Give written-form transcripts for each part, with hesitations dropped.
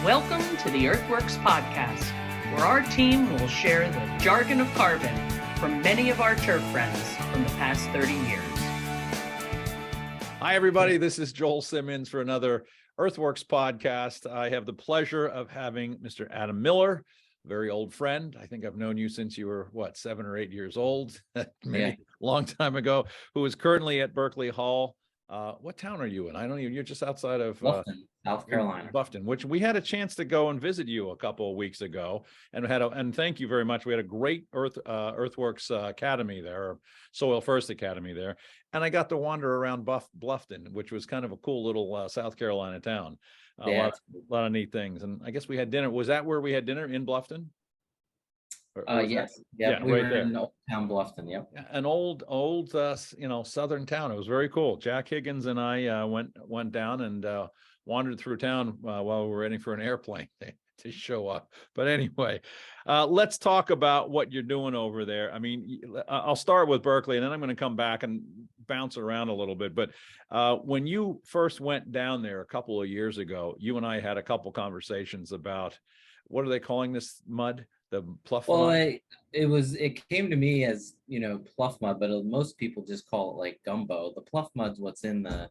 Welcome to the Earthworks podcast, where our team will share the jargon of carbon from many of our turf friends from the past 30 years. Hi, everybody. This is Joel Simmons for another Earthworks podcast. I have the pleasure of having Mr. Adam Miller, a very old friend. I think I've known you since you were, 7 or 8 years old, maybe long time ago, who is currently at Berkeley Hall. What town are you in? I don't even, you're just outside of Bluffton, South Carolina. Bluffton, which we had a chance to go and visit you a couple of weeks ago, and thank you very much. We had a great Earthworks Academy there, or Soil First Academy there, and I got to wander around Bluffton, which was kind of a cool little South Carolina town. A lot of neat things, and I guess we had dinner. Was that where we had dinner, in Bluffton? Yes. Yeah, we right were there in Old Town Bluffton. Yep. An old southern town. It was very cool. Jack Higgins and I went down and wandered through town while we were waiting for an airplane to show up. But anyway, let's talk about what you're doing over there. I mean, I'll start with Berkeley, and then I'm going to come back and bounce around a little bit. But when you first went down there a couple of years ago, you and I had a couple conversations about, what are they calling this mud? The Pluff Mud? Well, it came to me as, Pluff Mud, but most people just call it like gumbo. The Pluff Mud's what's in the,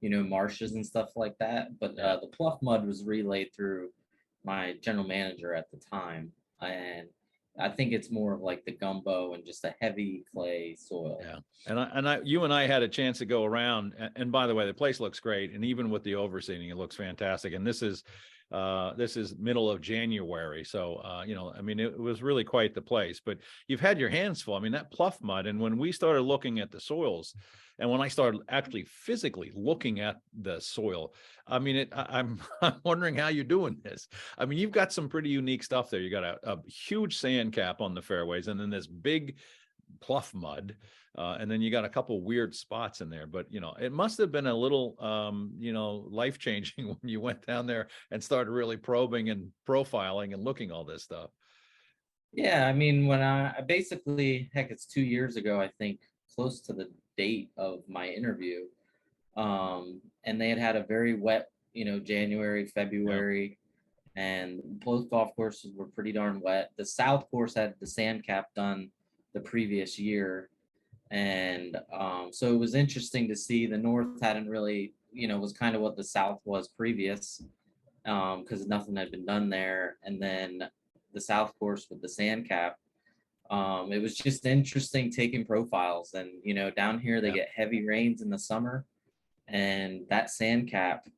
marshes and stuff like that. But the Pluff Mud was relayed through my general manager at the time. And I think it's more of like the gumbo and just a heavy clay soil. Yeah. You and I had a chance to go around, and by the way, the place looks great. And even with the overseeding, it looks fantastic. And this is middle of January. So, I mean, it was really quite the place, but you've had your hands full. I mean, that Pluff Mud. And when we started looking at the soils, and when I started actually physically looking at the soil, I mean, I'm wondering how you're doing this. I mean, you've got some pretty unique stuff there. You got a huge sand cap on the fairways, and then this big Pluff Mud. And then you got a couple weird spots in there, but it must have been a little, life-changing when you went down there and started really probing and profiling and looking all this stuff. Yeah, I mean, when I basically, heck, it's 2 years ago, I think, close to the date of my interview. And they had a very wet, January, February, and both golf courses were pretty darn wet. The South course had the sand cap done the previous year. And so it was interesting to see. The North hadn't really, was kind of what the South was previous, because nothing had been done there. And then the South course with the sand cap, it was just interesting taking profiles. And, down here they get heavy rains in the summer, and that sand cap,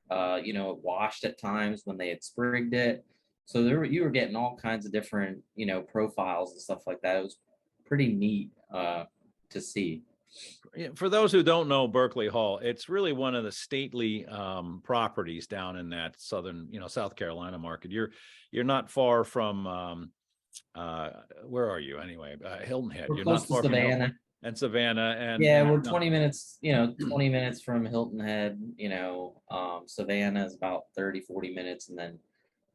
it washed at times when they had sprigged it. So you were getting all kinds of different, profiles and stuff like that. It was pretty neat to see. For those who don't know Berkeley Hall, it's really one of the stately properties down in that southern, South Carolina market. You're not far from where are you anyway? Hilton Head. We're You're close not to far Savannah. from Savannah, and we're 20 minutes, 20 minutes from Hilton Head. Savannah is about 30-40 minutes, and then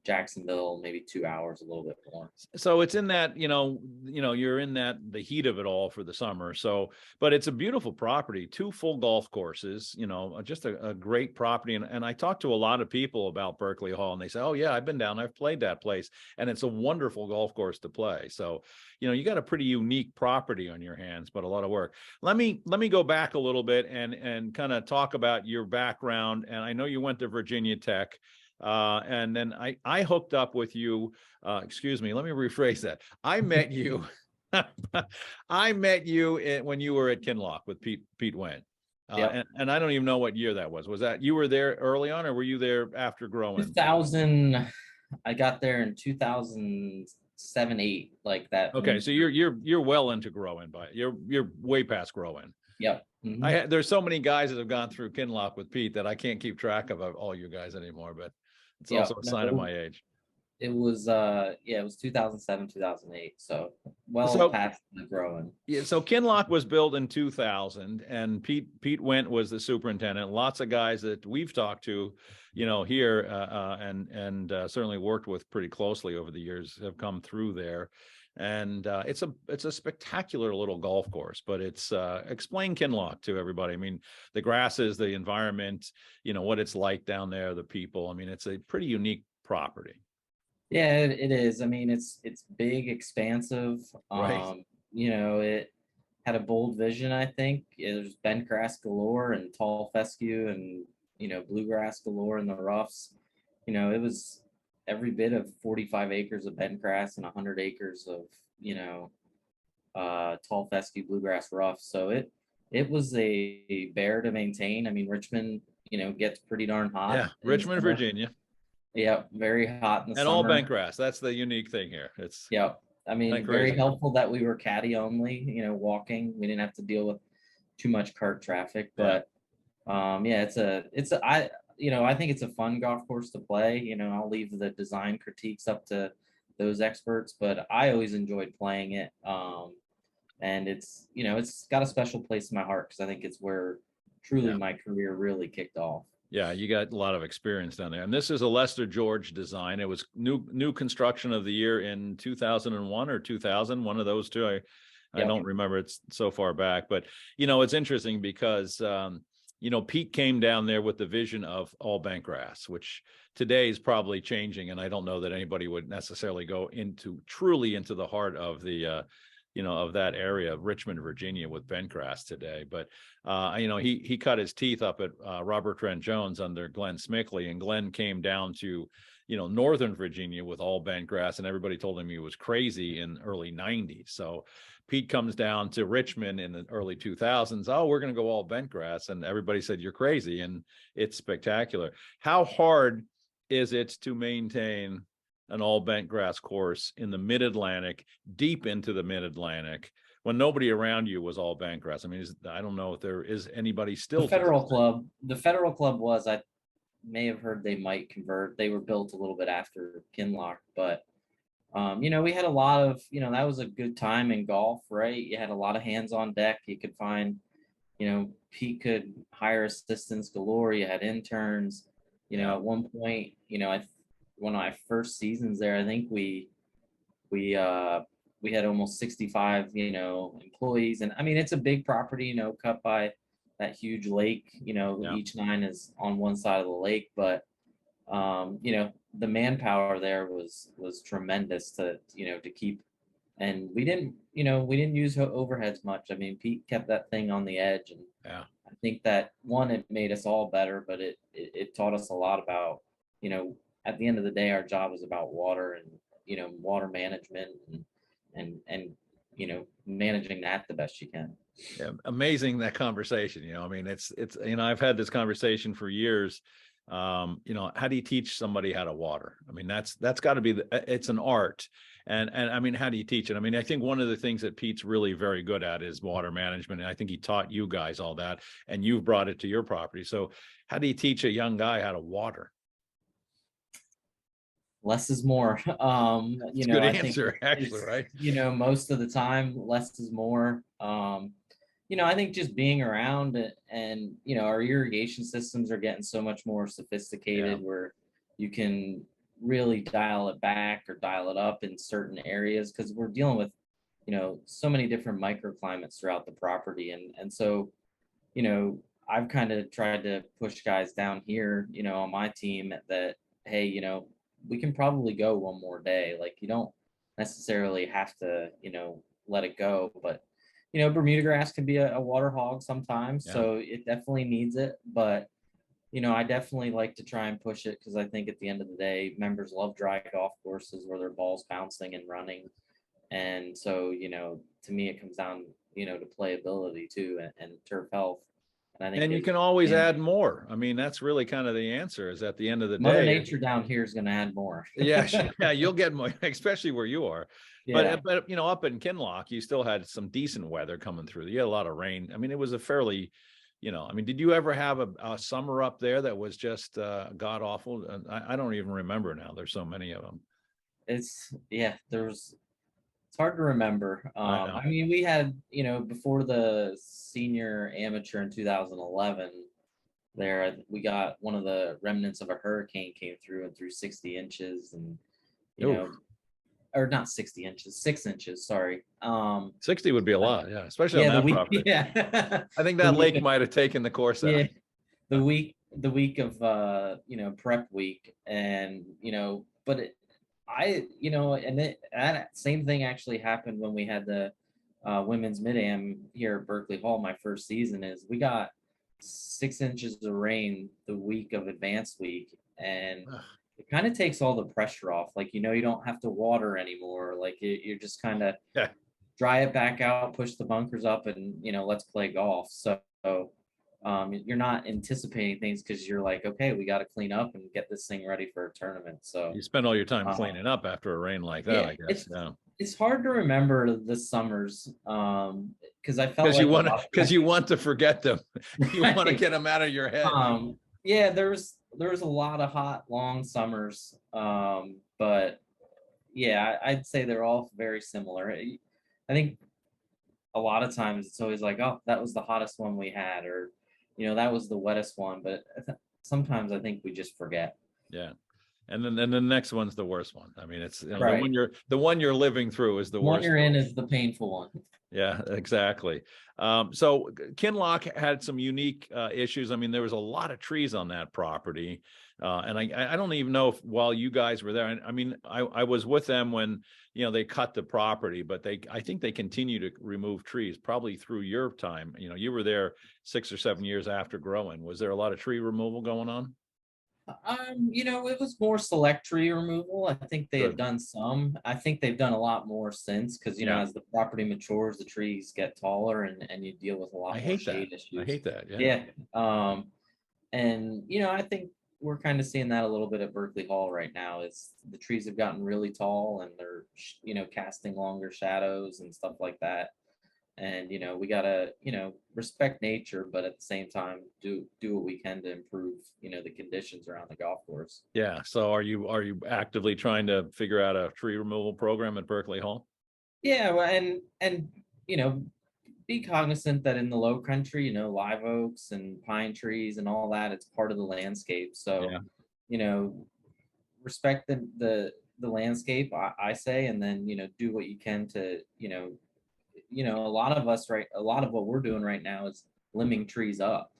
Jacksonville maybe 2 hours, a little bit more. So it's in that, you're in the heat of it all for the summer. So, but it's a beautiful property, 2 full golf courses, just a great property. And I talked to a lot of people about Berkeley Hall, and they say, oh yeah, I've been down, I've played that place, and it's a wonderful golf course to play. So, you got a pretty unique property on your hands, but a lot of work. Let me go back a little bit and kind of talk about your background. And I know you went to Virginia Tech. And then I hooked up with you. Excuse me, let me rephrase that. I met you. I met you when you were at Kinloch with Pete Wynn. And I don't even know what year that was. Was that you were there early on, or were you there after growing? 2000. I got there in 2007-8, like that. Okay, so you're well into growing, but you're way past growing. Yep. Mm-hmm. There's so many guys that have gone through Kinloch with Pete that I can't keep track of all you guys anymore, but it's also a sign of my age. It was it was 2007, 2008, so past the growing. Yeah, so Kinloch was built in 2000, and Pete Went was the superintendent. Lots of guys that we've talked to, here and certainly worked with pretty closely over the years have come through there. And it's a spectacular little golf course, but it's explain Kinloch to everybody. I mean, the grasses, the environment, what it's like down there, the people. I mean, it's a pretty unique property. Yeah, it is. I mean, it's big, expansive. Right. It had a bold vision, I think. There's bent grass galore and tall fescue and, bluegrass galore in the roughs. It was every bit of 45 acres of bent grass and 100 acres of, tall fescue bluegrass rough. So it was a bear to maintain. I mean, Richmond, gets pretty darn hot Yeah, in the Richmond, summer. Virginia, Yeah, very hot in the and all summer. bent grass. That's the unique thing here. It's Yeah. I kind mean, of very crazy. helpful that we were caddy only, walking. We didn't have to deal with too much cart traffic, Yeah. but yeah, I think it's a fun golf course to play. I'll leave the design critiques up to those experts, but I always enjoyed playing it. And it's got a special place in my heart because I think it's where truly Yeah. my career really kicked off. Yeah, you got a lot of experience down there. And this is a Lester George design. It was new construction of the year in 2001 or 2000, one of those two. I Yep. don't remember, it's so far back, but it's interesting because Pete came down there with the vision of all bent grass, which today is probably changing, and I don't know that anybody would necessarily go truly into the heart of the of that area of Richmond, Virginia, with bent grass today. But he cut his teeth up at Robert Trent Jones under Glenn Smickley, and Glenn came down to Northern Virginia with all bent grass, and everybody told him he was crazy in early 90s. So Pete comes down to Richmond in the early 2000s. Oh, we're going to go all bent grass, and everybody said you're crazy, and it's spectacular. How hard is it to maintain an all bent grass course in the mid-Atlantic, deep into the mid-Atlantic, when nobody around you was all bent grass? I mean, I don't know if there is anybody still. The Federal Club was, I may have heard they might convert. They were built a little bit after Kinloch, but we had a lot of, that was a good time in golf, right? You had a lot of hands on deck. You could find, Pete could hire assistants galore. You had interns, at one point, one of my first seasons there, I think we had almost 65, employees. And I mean, it's a big property, cut by that huge lake, each nine is on one side of the lake, but the manpower there was tremendous to keep, and we didn't use overheads much. I mean, Pete kept that thing on the edge, and I think that one, it made us all better, but it taught us a lot about, at the end of the day, our job is about water and, water management and managing that the best you can. Yeah, amazing, that conversation. I mean, it's I've had this conversation for years. How do you teach somebody how to water? I mean, that's got to be it's an art. And I mean, how do you teach it? I mean, I think one of the things that Pete's really very good at is water management. And I think he taught you guys all that, and you've brought it to your property. So how do you teach a young guy how to water? Less is more. It's a good answer, actually, right? Most of the time, less is more. I think just being around and, our irrigation systems are getting so much more sophisticated where you can really dial it back or dial it up in certain areas, because we're dealing with, so many different microclimates throughout the property. And so, I've kind of tried to push guys down here, on my team that, hey, we can probably go one more day. Like, you don't necessarily have to, let it go, but Bermuda grass can be a water hog sometimes, so it definitely needs it. But, I definitely like to try and push it, because I think at the end of the day, members love dry golf courses where their ball's bouncing and running. And so, to me, it comes down, to playability too, and turf health. And I think you can always add more. I mean, that's really kind of the answer, is at the end of the Mother day. Nature down here is going to add more. Yeah, you'll get more, especially where you are. Yeah. But up in Kinloch, you still had some decent weather coming through. You had a lot of rain. I mean, it was a fairly, I mean, did you ever have a summer up there that was just god awful? I don't even remember now. There's so many of them. It's hard to remember. I mean, we had, before the senior amateur in 2011, there we got one of the remnants of a hurricane came through and threw 60 inches, and or not 60 inches, 6 inches, sorry. 60 would be a lot, especially on that property. Yeah. I think that lake might have taken the course out. The week the week of prep week, and but that same thing actually happened when we had the women's mid-am here at Berkeley Hall. My first season is we got 6 inches of rain the week of advanced week, and it kind of takes all the pressure off. Like, you don't have to water anymore. Like, you're just kind of Yeah. dry it back out, push the bunkers up, and let's play golf. So you're not anticipating things because you're like, okay, we got to clean up and get this thing ready for a tournament. So You spend all your time cleaning up after a rain like that, yeah, I guess. Yeah. it's hard to remember the summers because I felt Because like you want to forget them. You want to Right. get them out of your head. Yeah, there was a lot of hot, long summers. But yeah, I'd say they're all very similar. I think a lot of times it's always like, oh, that was the hottest one we had, or that was the wettest one. But sometimes I think we just forget. Yeah. And then the next one's the worst one. I mean, it's Right. the one you're living through is the The one worst. you're in is the painful one. Yeah, exactly. So Kinloch had some unique issues. I mean, there was a lot of trees on that property. And I don't even know if while you guys were there, I mean, I was with them when, they cut the property, but I think they continue to remove trees probably through your time. You were there 6 or 7 years after growing. Was there a lot of tree removal going on? It was more select tree removal. I think they had Good. done some. I think they've done a lot more since, because Yeah. as the property matures, the trees get taller, and you deal with a lot I more hate that. shade issues. I hate that. Yeah. Yeah. And I think we're kind of seeing that a little bit at Berkeley Hall right now. Is the trees have gotten really tall, and they're casting longer shadows and stuff like that. And we gotta respect nature, but at the same time do what we can to improve the conditions around the golf course. Yeah. So are you actively trying to figure out a tree removal program at Berkeley Hall? Yeah, well, and be cognizant that in the low country, live oaks and pine trees and all that, it's part of the landscape. So Yeah. respect the landscape, I say, and then do what you can to a lot of what we're doing right now is limbing trees up,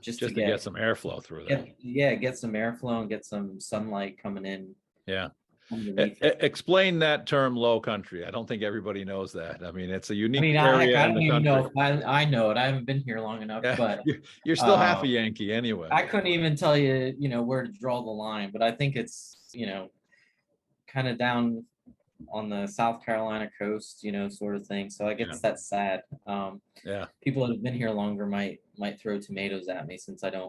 just to get some airflow through there. Get some airflow and get some sunlight coming in. Yeah. Underneath it. Explain that term, low country. I don't think everybody knows that. I mean, it's a unique I area in don't the even country. know if I know it. I haven't been here long enough, Yeah. but You're still half a Yankee anyway. I couldn't even tell you, where to draw the line, but I think it's, kind of down on the South Carolina coast, sort of thing. So I guess that's sad. Yeah. People that have been here longer might throw tomatoes at me, since I can't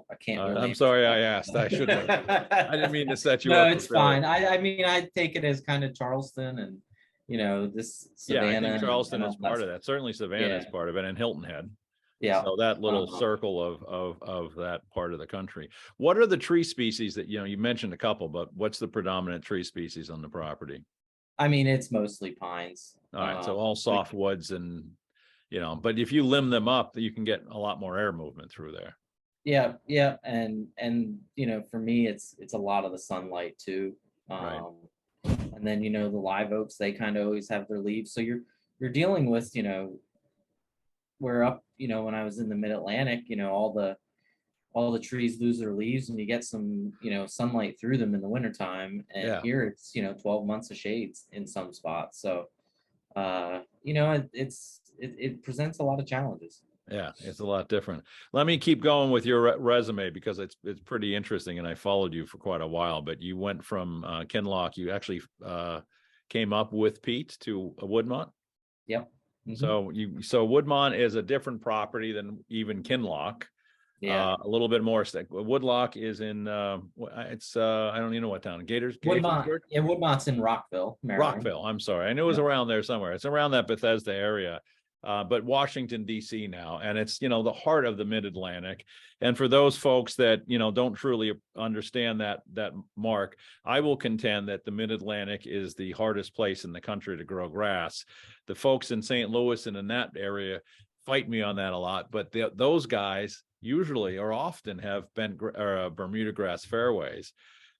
really. I'm sorry I asked. I should have. I didn't mean to set you up. No, it's fine. I mean, I take it as kind of Charleston and, this Savannah. Yeah, I think Charleston is part of that. that. Certainly Savannah is part of it, and Hilton Head. Yeah. So that little circle of that part of the country. What are the tree species that, you mentioned a couple, but what's the predominant tree species on the property? I mean, it's mostly pines. All right. So all softwoods and, but if you limb them up, you can get a lot more air movement through there. Yeah. Yeah. And, for me, it's a lot of the sunlight too. Right. And then, the live oaks, they kind of always have their leaves. So you're dealing with, where up, when I was in the mid-Atlantic, all the trees lose their leaves and you get some, sunlight through them in the wintertime. And here it's, 12 months of shades in some spots. So, it presents a lot of challenges. Yeah, it's a lot different. Let me keep going with your resume because it's pretty interesting, and I followed you for quite a while. But you went from Kinloch, you actually came up with Pete to Woodmont. Yep. Mm-hmm. So Woodmont is a different property than even Kinloch. Yeah, a little bit more. Woodloch is in it's I don't even know what town. Woodmont. Yeah, Woodmont's in Rockville, Maryland. Rockville. I'm sorry, I knew it was around there somewhere. It's around that Bethesda area. But Washington, D.C. now, and it's, the heart of the Mid-Atlantic. And for those folks that, don't truly understand that mark, I will contend that the Mid-Atlantic is the hardest place in the country to grow grass. The folks in St. Louis and in that area fight me on that a lot, but those guys usually or often have been Bermuda grass fairways.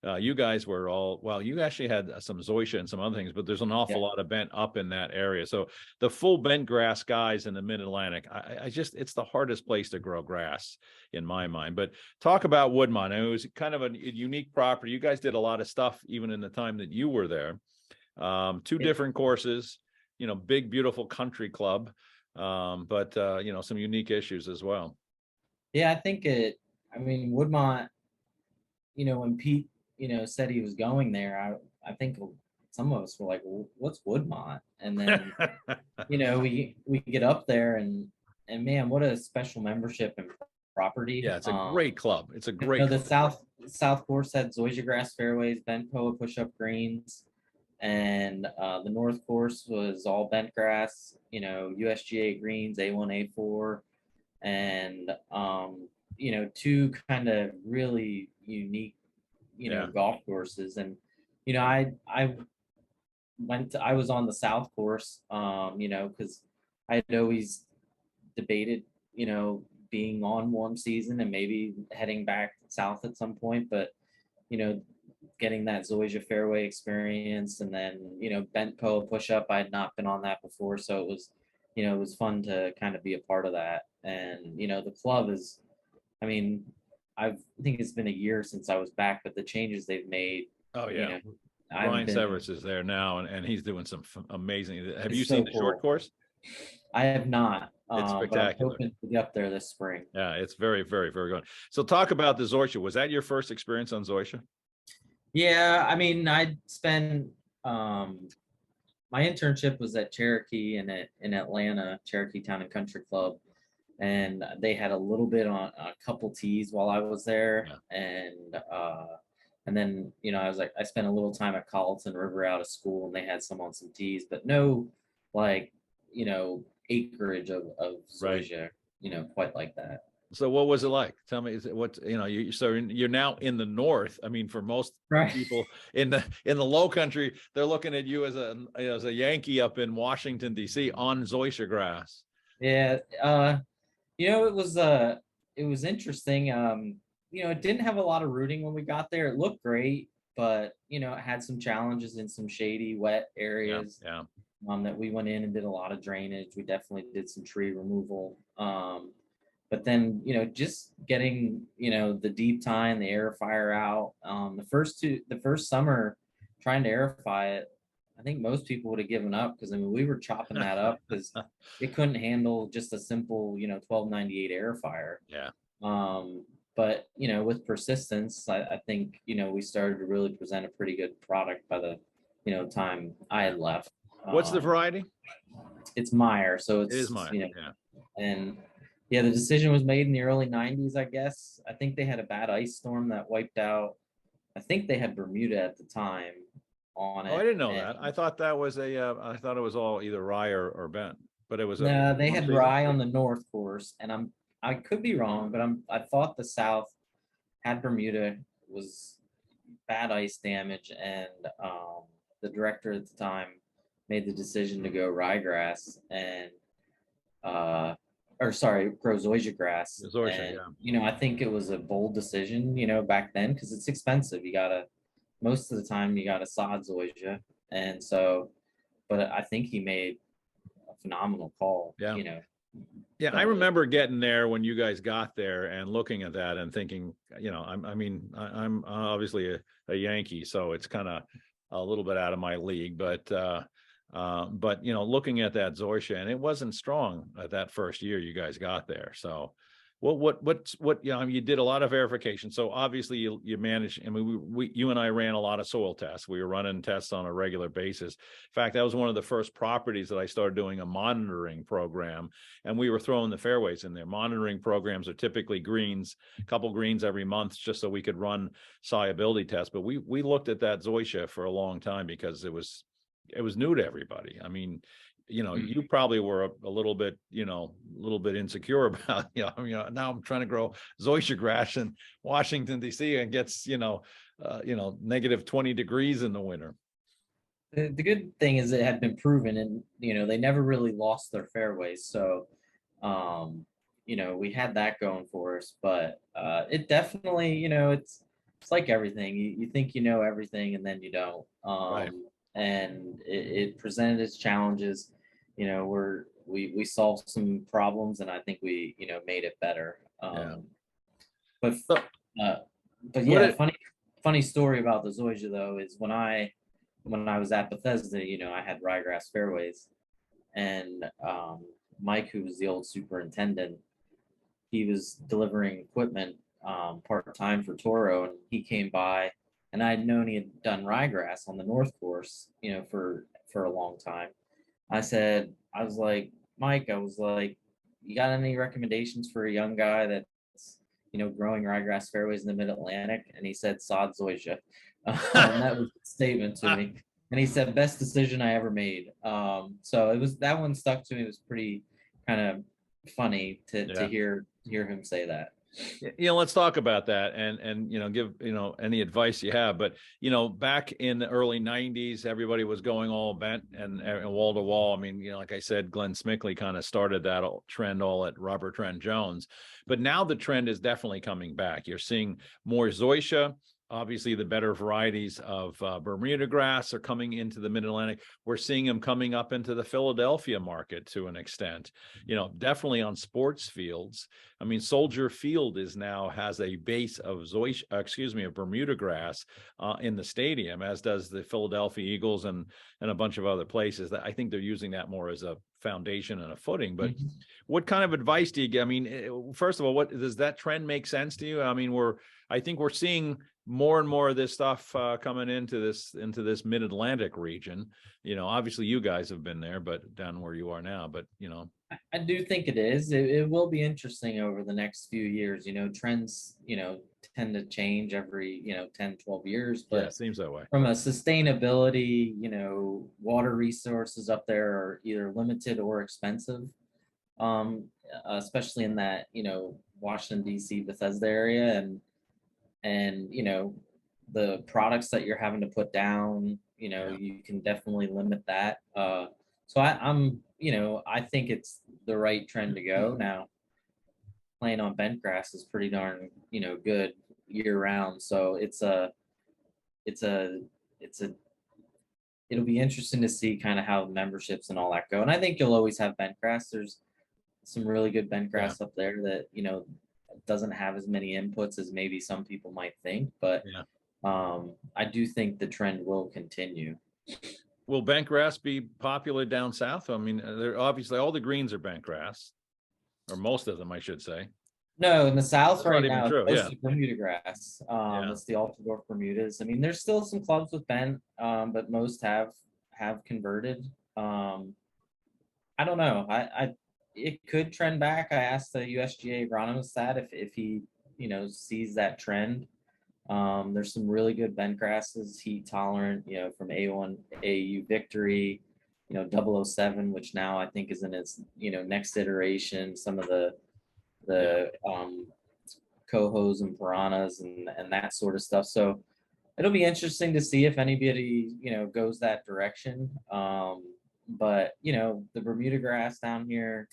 You guys were all, well, you actually had some zoysia and some other things, but there's an awful Yeah. lot of bent up in that area. So the full bent grass guys in the mid-Atlantic, I just, it's the hardest place to grow grass in my mind. But talk about Woodmont. It was kind of a unique property. You guys did a lot of stuff even in the time that you were there. Two different courses, big, beautiful country club, but some unique issues as well. Yeah, I mean, Woodmont, when Pete, said he was going there, I think some of us were like, well, what's Woodmont? And then, we get up there and man, what a special membership and property. Yeah, it's a great club. It's a great The club. South course had zoysia grass fairways, bent POA push-up greens, and the North course was all bent grass, USGA greens, A1, A4, and two kind of really unique, golf courses. And I was on the South course, because I had always debated, being on warm season and maybe heading back south at some point, but getting that zoysia fairway experience, and then bent POA push up, I had not been on that before, so it was fun to kind of be a part of that. And the club is, I mean, I think it's been a year since I was back, but the changes they've made. Oh yeah. I've Ryan been, Severus is there now, and he's doing some amazing. Have it's you so seen the short cool. course? I have not, It's but I'm spectacular. hoping to get up there this spring. Yeah, it's very, very, very good. So talk about the zoysia. Was that your first experience on zoysia? Yeah, I mean, I'd spent my internship was at Cherokee in Atlanta, Cherokee Town and Country Club, and they had a little bit on a couple tees while I was there, and then I spent a little time at Colleton River out of school, and they had some on some tees, but no like acreage of zoysia, quite like that. So what was it like? Tell me, you're now in the north. I mean, for most Right. people in the low country, they're looking at you as a Yankee up in Washington, D.C. on zoysia grass. Yeah, it was interesting. It didn't have a lot of rooting when we got there. It looked great, but it had some challenges in some shady, wet areas. Yeah. That we went in and did a lot of drainage. We definitely did some tree removal. But then, just getting, the deep tine, the aerifier out. The first summer trying to aerify it, I think most people would have given up, because I mean we were chopping that up because it couldn't handle just a simple 1298 aerifier. Yeah. But with persistence, I think we started to really present a pretty good product by the time I had left. What's the variety? It's Meyer, so It is Meyer. Yeah. And yeah, the decision was made in the early 90s, I guess. I think they had a bad ice storm that wiped out. I think they had Bermuda at the time on it. Oh, I didn't know that. I thought that was I thought it was all either rye or bent, but it was no, they had rye on the North course, and I could be wrong, but I thought the South had Bermuda, was bad ice damage, and the director at the time made the decision to go ryegrass and grow zoysia grass. Zoysia, and, I think it was a bold decision, back then, because it's expensive. Most of the time you gotta sod zoysia. And so, but I think he made a phenomenal call. Yeah. Yeah, I remember getting there when you guys got there and looking at that and thinking, I'm obviously a Yankee, so it's kind of a little bit out of my league, but looking at that zoysia, and it wasn't strong at that first year you guys got there. So you did a lot of verification. So obviously you managed. I mean, you and I ran a lot of soil tests. We were running tests on a regular basis. In fact, that was one of the first properties that I started doing a monitoring program, and we were throwing the fairways in there. Monitoring programs are typically a couple greens every month, just so we could run solubility tests. But we looked at that zoysia for a long time because it was new to everybody. I mean, you probably were a little bit insecure about, now I'm trying to grow zoysia grass in Washington, D.C. and gets, negative 20 degrees in the winter. The good thing is it had been proven, and, they never really lost their fairways. So, we had that going for us, but it definitely, it's like everything. You think you know everything, and then you don't. Right. And it presented its challenges. You know, we solved some problems, and I think we, made it better. Yeah. But So uh, but what yeah, it, funny story about the zoysia though is when I was at Bethesda, I had ryegrass fairways, and Mike, who was the old superintendent, he was delivering equipment part time for Toro, and he came by, and I had known he had done ryegrass on the North Course, for a long time. I was like, Mike, I was like, you got any recommendations for a young guy that's growing ryegrass fairways in the Mid Atlantic? And he said sod zoysia. That was a statement to me. And he said, best decision I ever made. So that one stuck to me. It was pretty kind of funny to yeah. hear him say that. Let's talk about that and give any advice you have. But back in the early 90s, everybody was going all bent and wall to wall. I mean, like I said, Glenn Smickley kind of started that trend all at Robert Trent Jones. But now the trend is definitely coming back. You're seeing more zoysia. Obviously, the better varieties of Bermuda grass are coming into the Mid-Atlantic. We're seeing them coming up into the Philadelphia market to an extent, definitely on sports fields. I mean, Soldier Field now has a base of of Bermuda grass in the stadium, as does the Philadelphia Eagles and a bunch of other places. That I think they're using that more as a foundation and a footing. But what kind of advice do you get? I mean, first of all, what does that trend make sense to you? I mean, I think we're seeing more and more of this stuff coming into this Mid-Atlantic region. Obviously you guys have been there, but down where you are now, but I do think it is. It will be interesting over the next few years. Trends, tend to change every, 10, 12 years. But yeah, it seems that way. from a sustainability, water resources up there are either limited or expensive, especially in that, Washington, D.C., Bethesda area. And the products that you're having to put down, you can definitely limit that. So I think it's the right trend to go. Now, playing on bent grass is pretty darn good year round. So it'll be interesting to see kind of how memberships and all that go. And I think you'll always have bent grass. There's some really good bent grass up there that doesn't have as many inputs as maybe some people might think, but I do think the trend will continue. Will bent grass be popular down south? I mean, they're obviously all the greens are bent grass, or most of them, I should say. No, in the south right now, true. it's Bermuda grass. It's the Altadorf Bermudas. I mean, there's still some clubs with bent, but most have converted. I don't know. It could trend back. I asked the USGA agronomist that if he sees that trend. There's some really good bent grasses, heat tolerant, from A1 AU Victory, 007, which now I think is in its next iteration. Some of the cohos and piranhas and that sort of stuff. So it'll be interesting to see if anybody goes that direction. But the Bermuda grass down here,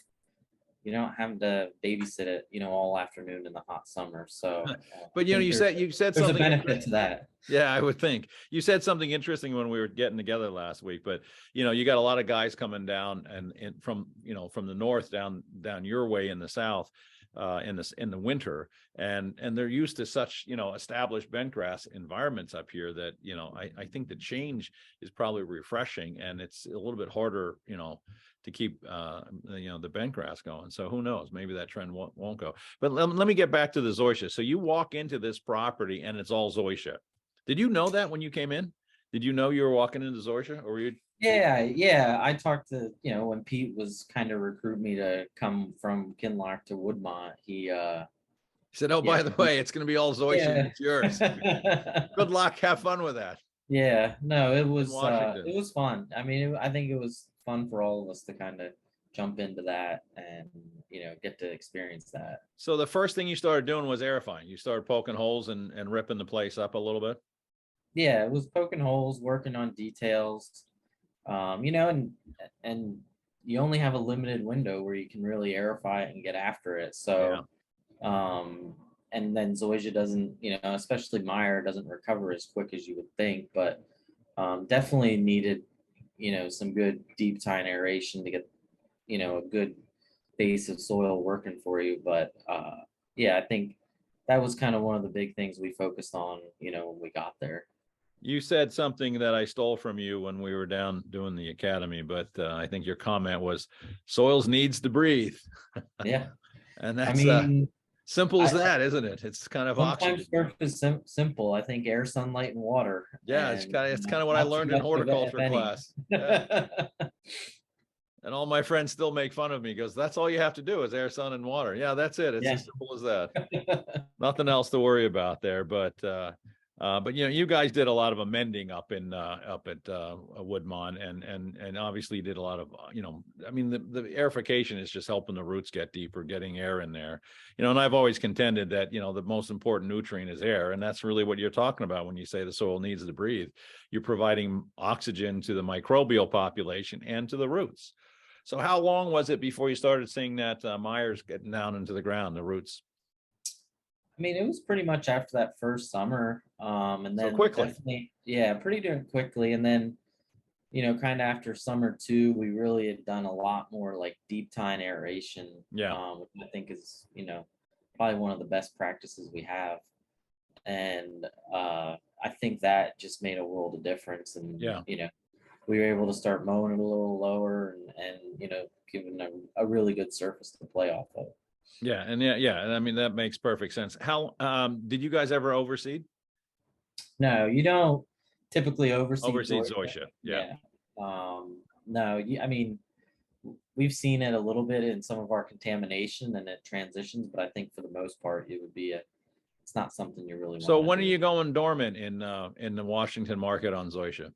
you don't have to babysit it, all afternoon in the hot summer. So, but you said there's something a benefit to that. Yeah, I would think you said something interesting when we were getting together last week. But you got a lot of guys coming down and from the north down your way in the south in the winter, and they're used to such established bent grass environments up here that I think the change is probably refreshing, and it's a little bit harder to keep the bent grass going. So who knows, maybe that trend won't go. But let me get back to the zoysia. So you walk into this property and it's all zoysia. Did you know that when you came in? Did you know you were walking into zoysia, or were you? Yeah. I talked to when Pete was kind of recruiting me to come from Kinloch to Woodmont. He said, "Oh, by the way, it's going to be all zoysia. Yeah. It's yours. Good luck. Have fun with that." Yeah, no, it was fun. I mean, I think it was fun for all of us to kind of jump into that and get to experience that. So the first thing you started doing was aerifying. You started poking holes and ripping the place up a little bit. Yeah, it was poking holes, working on details, and you only have a limited window where you can really aerify it and get after it. So, and then zoysia doesn't, especially Meyer doesn't recover as quick as you would think, but definitely needed, some good deep tine aeration to get, a good base of soil working for you. But yeah, I think that was kind of one of the big things we focused on, when we got there. You said something that I stole from you when we were down doing the academy, but I think your comment was soils needs to breathe. Yeah. And I that's mean, simple as that, isn't it? It's kind of sometimes oxygen. surf is simple. I think air, sunlight, and water. Yeah, And it's kind of what I not too learned in much of it, if horticulture any. class. Yeah. And all my friends still make fun of me because that's all you have to do is air, sun, and water. Yeah, that's it. It's Yeah. as simple as that. Nothing else to worry about there. But you guys did a lot of amending up at Woodmont, and obviously did a lot of I mean the aerification is just helping the roots get deeper, getting air in there. And I've always contended that the most important nutrient is air, and that's really what you're talking about when you say the soil needs to breathe. You're providing oxygen to the microbial population and to the roots. So how long was it before you started seeing that Myers getting down into the ground, the roots? I mean, it was pretty much after that first summer. And then So quickly. definitely, yeah, pretty darn quickly. And then, kind of after summer two, we really had done a lot more like deep tine aeration. Yeah. Which I think is, probably one of the best practices we have. And I think that just made a world of difference. And, Yeah. We were able to start mowing it a little lower and giving a really good surface to play off of. Yeah. And and I mean, that makes perfect sense. How did you guys ever overseed? No, you don't typically overseed zoysia. Yeah. No, I mean, we've seen it a little bit in some of our contamination and it transitions, but I think for the most part, it's not something you really want. So when are you going dormant in the Washington market on zoysia?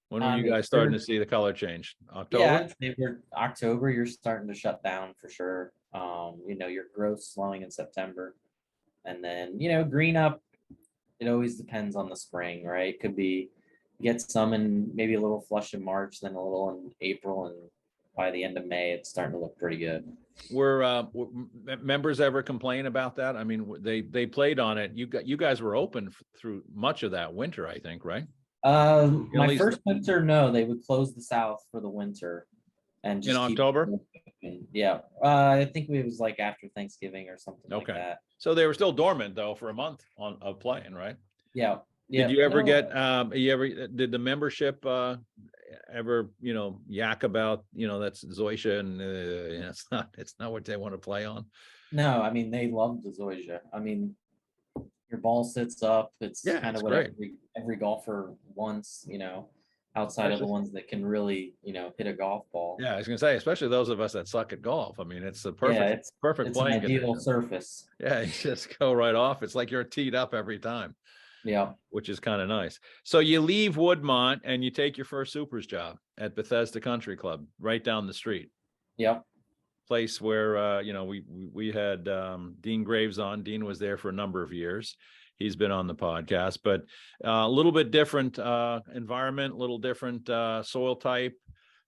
When were you guys starting to see the color change? October? Yeah, I'd say October, you're starting to shut down for sure. Your growth slowing in September. And then, green up, it always depends on the spring, right? Could be get some in maybe a little flush in March, then a little in April, and by the end of May, it's starting to look pretty good. Were members ever complain about that? I mean, they played on it. You guys were open through much of that winter, I think, right? My first winter, no, they would close the South for the winter, and just in October. Yeah, I think it was like after Thanksgiving or something like that. So they were still dormant though for a month of playing, right? Yeah. Did you ever get? Did the membership ever yak about that's zoysia and it's not what they want to play on? No, I mean they love the zoysia. I mean, your ball sits up. It's kind of what every golfer wants, outside of the ones that can really, hit a golf ball. Yeah, I was gonna say, especially those of us that suck at golf. I mean, it's the perfect it's playing an ideal surface. Yeah, you just go right off. It's like you're teed up every time. Yeah, which is kind of nice. So you leave Woodmont and you take your first supers job at Bethesda Country Club, right down the street. Yep. Place where we had Dean Graves on. Dean was there for a number of years. He's been on the podcast, but a little bit different environment, a little different soil type,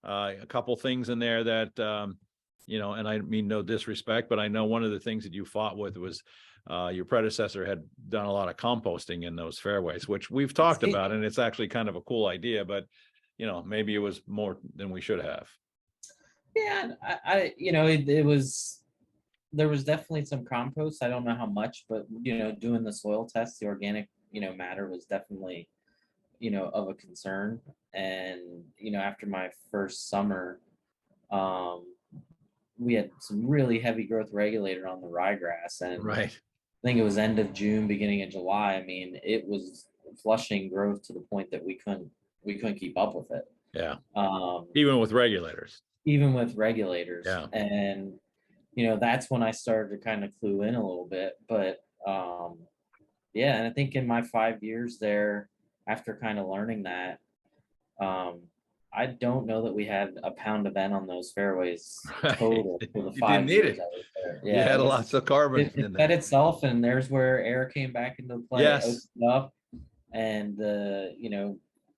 a couple things in there that and I mean no disrespect, but I know one of the things that you fought with was your predecessor had done a lot of composting in those fairways, which we've talked about, and it's actually kind of a cool idea, but maybe it was more than we should have. Yeah, there was definitely some compost. I don't know how much, but doing the soil test, the organic matter was definitely of a concern. And after my first summer, we had some really heavy growth regulator on the ryegrass, and right. I think it was end of June, beginning of July. I mean, it was flushing growth to the point that we couldn't keep up with it. Yeah. Even with regulators. Yeah. And that's when I started to kind of clue in a little bit. But yeah, and I think in my 5 years there, after kind of learning that, I don't know that we had a pound of N on those fairways total for the 5 years I was there. Yeah, you had lots of carbon. It fed itself, and there's where air came back into play. Yes. Opened up, and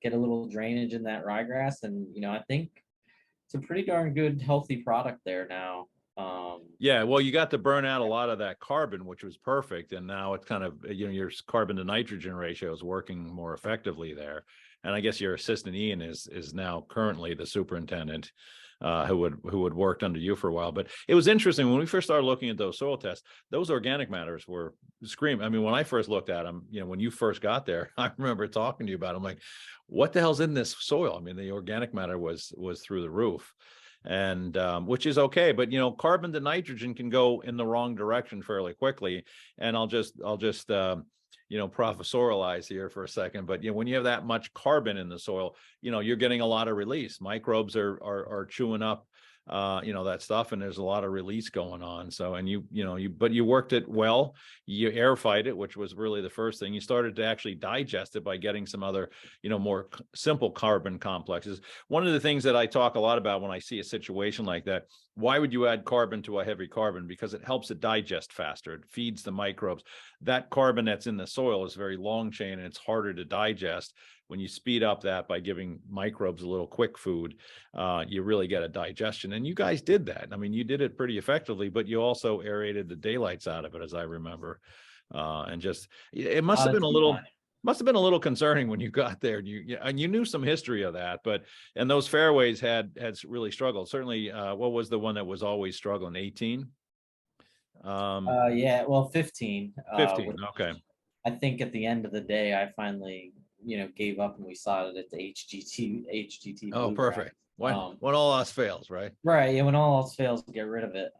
get a little drainage in that ryegrass, and I think it's a pretty darn good, healthy product there now. Yeah, well, you got to burn out a lot of that carbon, which was perfect, and now it's kind of, your carbon to nitrogen ratio is working more effectively there. And I guess your assistant Ian is now currently the superintendent, who had worked under you for a while. But it was interesting when we first started looking at those soil tests; those organic matters were screaming. I mean, when I first looked at them, when you first got there, I remember talking to you about them. Like, what the hell's in this soil? I mean, the organic matter was through the roof. And which is okay, but carbon to nitrogen can go in the wrong direction fairly quickly. And I'll just professorialize here for a second, but when you have that much carbon in the soil, you're getting a lot of release. Microbes are chewing up that stuff, and there's a lot of release going on. So, and but you worked it well. You air fight it, which was really the first thing. You started to actually digest it by getting some other, more simple carbon complexes. One of the things that I talk a lot about when I see a situation like that, why would you add carbon to a heavy carbon? Because it helps it digest faster. It feeds the microbes. That carbon that's in the soil is very long chain, and it's harder to digest. When you speed up that by giving microbes a little quick food, you really get a digestion. And you guys did that. I mean, you did it pretty effectively, but you also aerated the daylights out of it, as I remember. And just, it must have been a little concerning when you got there. And you knew some history of that, and those fairways had really struggled. Certainly, what was the one that was always struggling? 18? Yeah, well, 15. 15. Okay. I think at the end of the day, I finally, gave up, and we saw it at the HGT. Oh, perfect. When all else fails, right? Right. Yeah. When all else fails, get rid of it.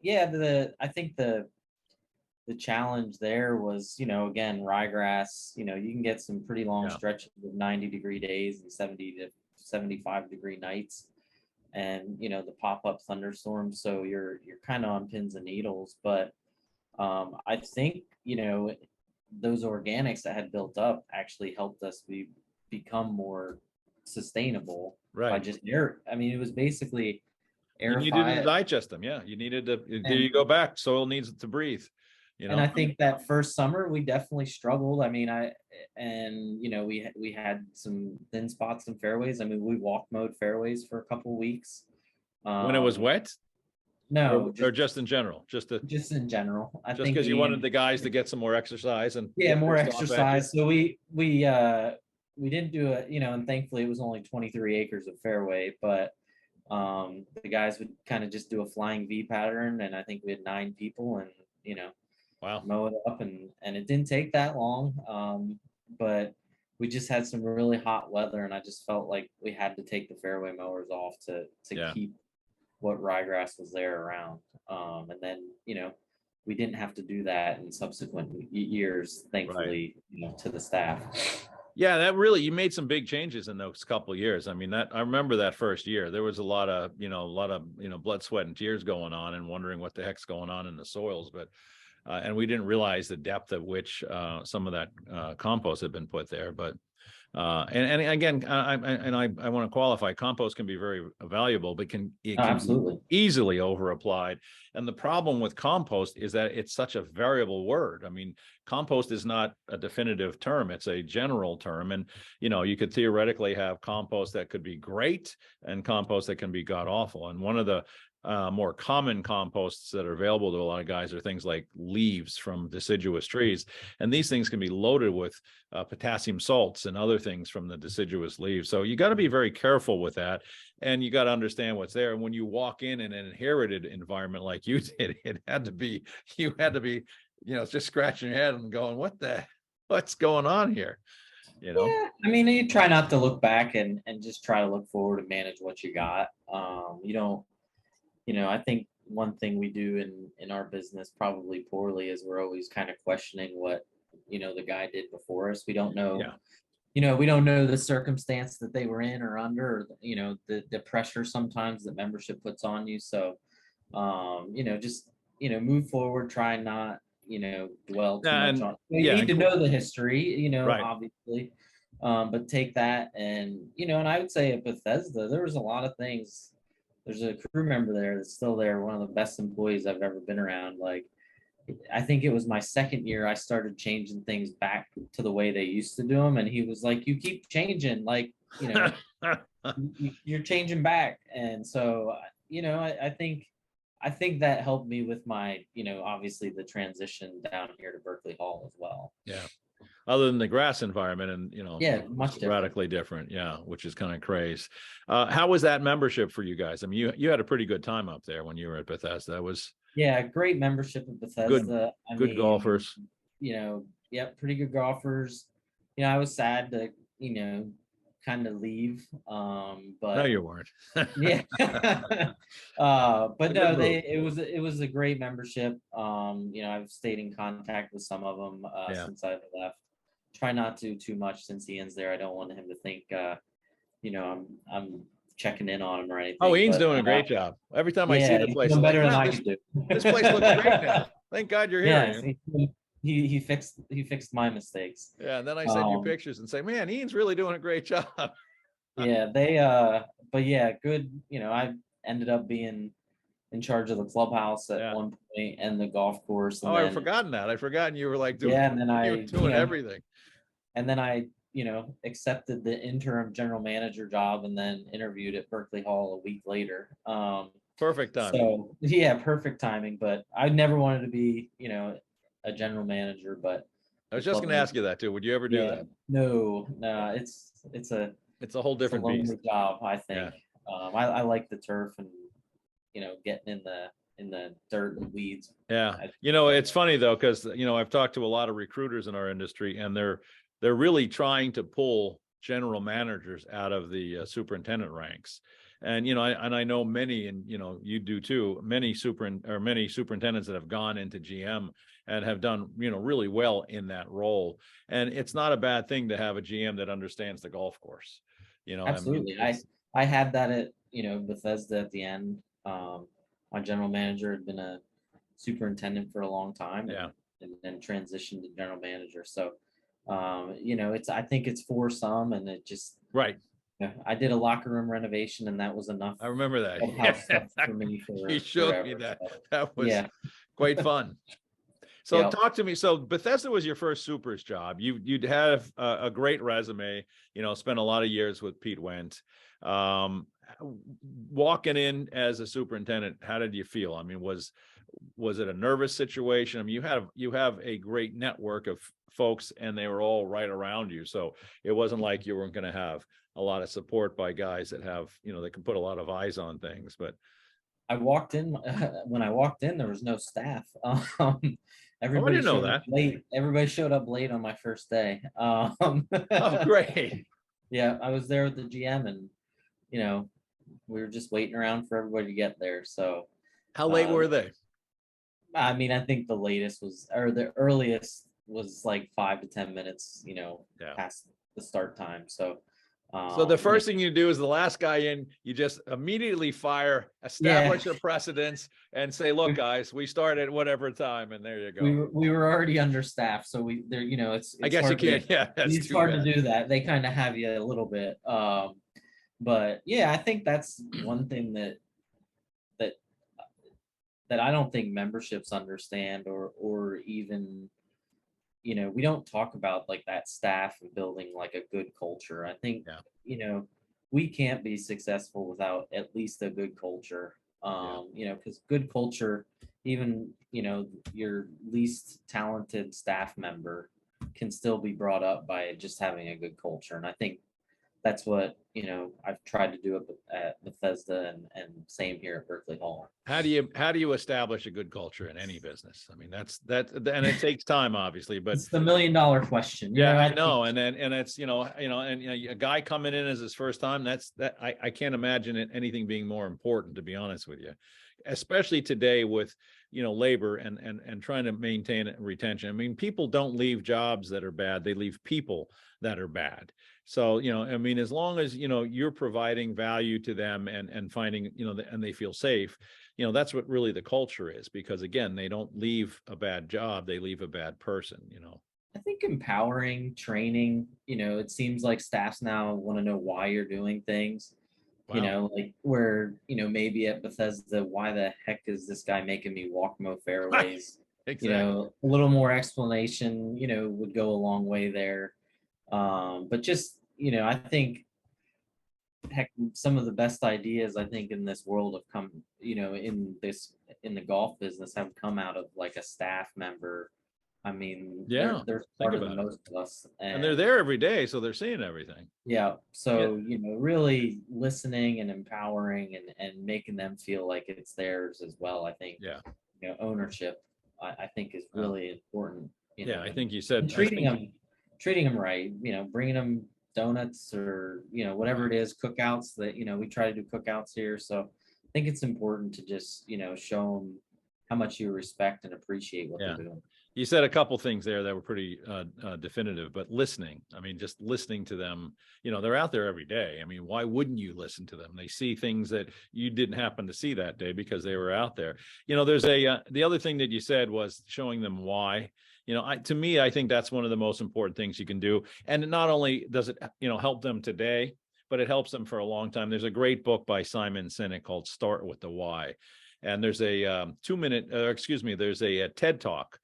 Yeah, I think the challenge there was, again, ryegrass, you can get some pretty long stretches of 90-degree days and 70 to 75-degree nights, and, the pop-up thunderstorms. So you're kind of on pins and needles, but I think, those organics that had built up actually helped us become more sustainable by just air. I mean, it was basically air. You needed to digest them. Yeah. You needed to, there you go back. Soil needs it to breathe. And I think that first summer we definitely struggled. I mean, we had some thin spots and fairways. I mean, we walk mowed fairways for a couple of weeks. When it was wet? No, or just in general, just in general. I just think because you wanted the guys to get some more exercise and more exercise. So we didn't do it, and thankfully it was only 23 acres of fairway, but the guys would kind of just do a flying V pattern, and I think we had 9 people, and wow, mow it up, and it didn't take that long, but we just had some really hot weather, and I just felt like we had to take the fairway mowers off to keep what ryegrass was there around. And then, we didn't have to do that in subsequent years, thankfully, to the staff. Yeah, you made some big changes in those couple of years. I mean, I remember that first year, there was a lot of blood, sweat, and tears going on, and wondering what the heck's going on in the soils. But, and we didn't realize the depth at which some of that compost had been put there. But, and again, I want to qualify, compost can be very valuable, but it can absolutely be easily over applied. And the problem with compost is that it's such a variable word. I mean, compost is not a definitive term. It's a general term. And, you could theoretically have compost that could be great and compost that can be god awful. And one of the more common composts that are available to a lot of guys are things like leaves from deciduous trees. And these things can be loaded with potassium salts and other things from the deciduous leaves. So you got to be very careful with that. And you got to understand what's there. And when you walk in an inherited environment like you did, you had to be, just scratching your head and going, what's going on here? Yeah, I mean, you try not to look back and just try to look forward and manage what you got. I think one thing we do in our business probably poorly is we're always kind of questioning what, the guy did before us. We don't know, we don't know the circumstance that they were in or under, or, the pressure sometimes that membership puts on you. So, just, move forward, try not, dwell too much on. You need to know the history, obviously, but take that and, and I would say at Bethesda, there was a lot of things. There's a crew member there that's still there, one of the best employees I've ever been around. Like, I think it was my second year, I started changing things back to the way they used to do them. And he was like, you keep changing, like, you're changing back. And so, I think that helped me with my, obviously the transition down here to Berkeley Hall as well. Yeah. Other than the grass environment and, Yeah, it's much different. radically different. Yeah. Which is kind of crazy. How was that membership for you guys? I mean, you had a pretty good time up there when you were at Bethesda. That was Yeah, great membership at Bethesda. good golfers. Pretty good golfers. I was sad to, kind of leave. No, But you weren't. yeah. But A no, good move. it was a great membership. I've stayed in contact with some of them Yeah. since I've left. Try not to too much since Ian's there. I don't want him to think I'm checking in on him or anything. Oh, Ian's but, doing a great job. Every time I see yeah, the he's place, doing I'm like, better than wow, I this, could do. this place looks great now. Thank God you're here. Yeah, Ian. he fixed my mistakes. Yeah, and then I send you Um, pictures and say, man, Ian's really doing a great job. Yeah, but yeah, good. I ended up being in charge of the clubhouse at Yeah. one point and the golf course. And Oh, then, I've forgotten that. I've forgotten you were like doing, yeah, and then you were doing everything. and then I, accepted the interim general manager job and then interviewed at Berkeley Hall a week later. Perfect timing. So yeah, perfect timing. But I never wanted to be, a general manager, but I was just going to ask you that too. Would you ever do yeah, that? no, it's a whole different beast. lonely job, I think. Yeah. I like the turf and getting in the dirt and weeds. Yeah. It's funny though, because I've talked to a lot of recruiters in our industry, and they're really trying to pull general managers out of the superintendent ranks. And I know many, and you do too, many superintendents that have gone into GM and have done really well in that role. And it's not a bad thing to have a GM that understands the golf course. Absolutely. I had that at Bethesda at the end. My general manager had been a superintendent for a long time. Yeah. And then transitioned to general manager. So I think it's for some, and it just right. I did a locker room renovation, and that was enough. I remember that. Clubhouse stuff for me You showed forever, me that. so, That was yeah. quite fun. So Yeah. talk to me. So Bethesda was your first supers job. You'd have a great resume, spent a lot of years with Pete Wendt. Walking in as a superintendent, how did you feel? I mean, was it a nervous situation? I mean, you have a great network of folks, and they were all right around you. So it wasn't like you weren't going to have a lot of support by guys that have, that can put a lot of eyes on things. But I walked in when I walked in, there was no staff. Everybody didn't know showed up that. late. Everybody showed up late on my first day. Oh, great. Yeah, I was there with the GM, and we were just waiting around for everybody to get there. So How late were they? I mean, I think the earliest was like 5 to 10 minutes, past the start time. So the first thing you do is the last guy in, you just immediately fire, establish a precedence, and say, look, guys, we start at whatever time, and there you go. We were already understaffed, so it's I guess you can't. It's hard to do that. They kind of have you a little bit. But yeah, I think that's one thing that I don't think memberships understand, or even we don't talk about like that staff and building like a good culture. I think we can't be successful without at least a good culture. Because good culture, even your least talented staff member can still be brought up by just having a good culture. And I think that's what I've tried to do at Bethesda, and same here at Berkeley Hall. How do you establish a good culture in any business? I mean, that's and it takes time, obviously, but it's the $1 million question. I know. And it's a guy coming in as his first time, I can't imagine anything being more important, to be honest with you, especially today with labor and trying to maintain retention. I mean, people don't leave jobs that are bad, they leave people that are bad. So, I mean, as long as, you're providing value to them and finding, and they feel safe, that's what really the culture is, because again, they don't leave a bad job, they leave a bad person, I think empowering, training, it seems like staffs now want to know why you're doing things. Wow. Like where, maybe at Bethesda, why the heck is this guy making me walk mow fairways? Exactly. A little more explanation, would go a long way there. But just, I think heck, some of the best ideas I think in this world have come, in the golf business have come out of like a staff member. I mean, Yeah, they're think smarter than about it. most of us, And they're and there every day, so they're seeing everything. yeah, Yeah, so really listening and empowering and making them feel like it's theirs as well. I think yeah. ownership, I think is Well, really important. yeah, I And, think you said, I treating think, them right. Bringing them donuts or whatever right. it is, cookouts that we try to do cookouts here. So I think it's important to just show them how much you respect and appreciate what Yeah. they're doing. You said a couple things there that were pretty definitive, but listening, I mean, just listening to them, they're out there every day. I mean, why wouldn't you listen to them? They see things that you didn't happen to see that day because they were out there. There's the other thing that you said was showing them why. To me, I think that's one of the most important things you can do. And not only does it, help them today, but it helps them for a long time. There's a great book by Simon Sinek called Start with the Why. And there's a 2-minute, there's a TED Talk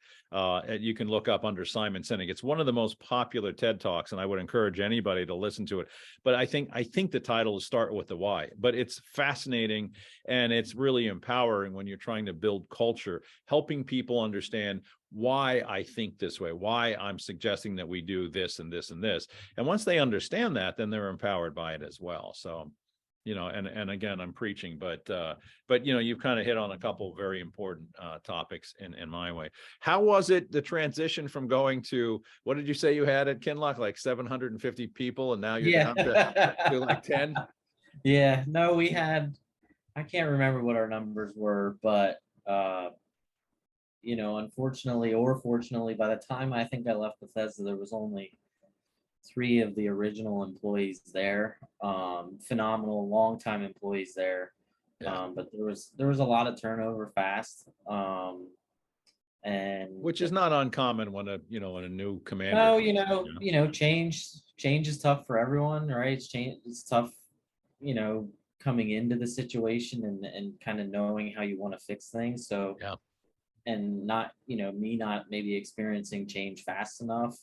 you can look up under Simon Sinek. It's one of the most popular TED Talks, and I would encourage anybody to listen to it. But I think the title is Start with the Why. But it's fascinating, and it's really empowering when you're trying to build culture, helping people understand why I think this way, why I'm suggesting that we do this and this and this. And once they understand that, then they're empowered by it as well. So and again, I'm preaching, but you've kind of hit on a couple of very important topics in my way. How was it, the transition from going to, what did you say you had at Kinloch, like 750 people, and now you're Yeah. down to like 10? Yeah, no, we had, I can't remember what our numbers were, but unfortunately or fortunately, by the time I think I left Bethesda, there was only 3 of the original employees there. Phenomenal, longtime employees there. Yeah. But there was a lot of turnover fast. And Which is not uncommon when a new commander. no, change is tough for everyone, right? It's tough, coming into the situation and kind of knowing how you want to fix things. So Yeah. and not, me not maybe experiencing change fast enough.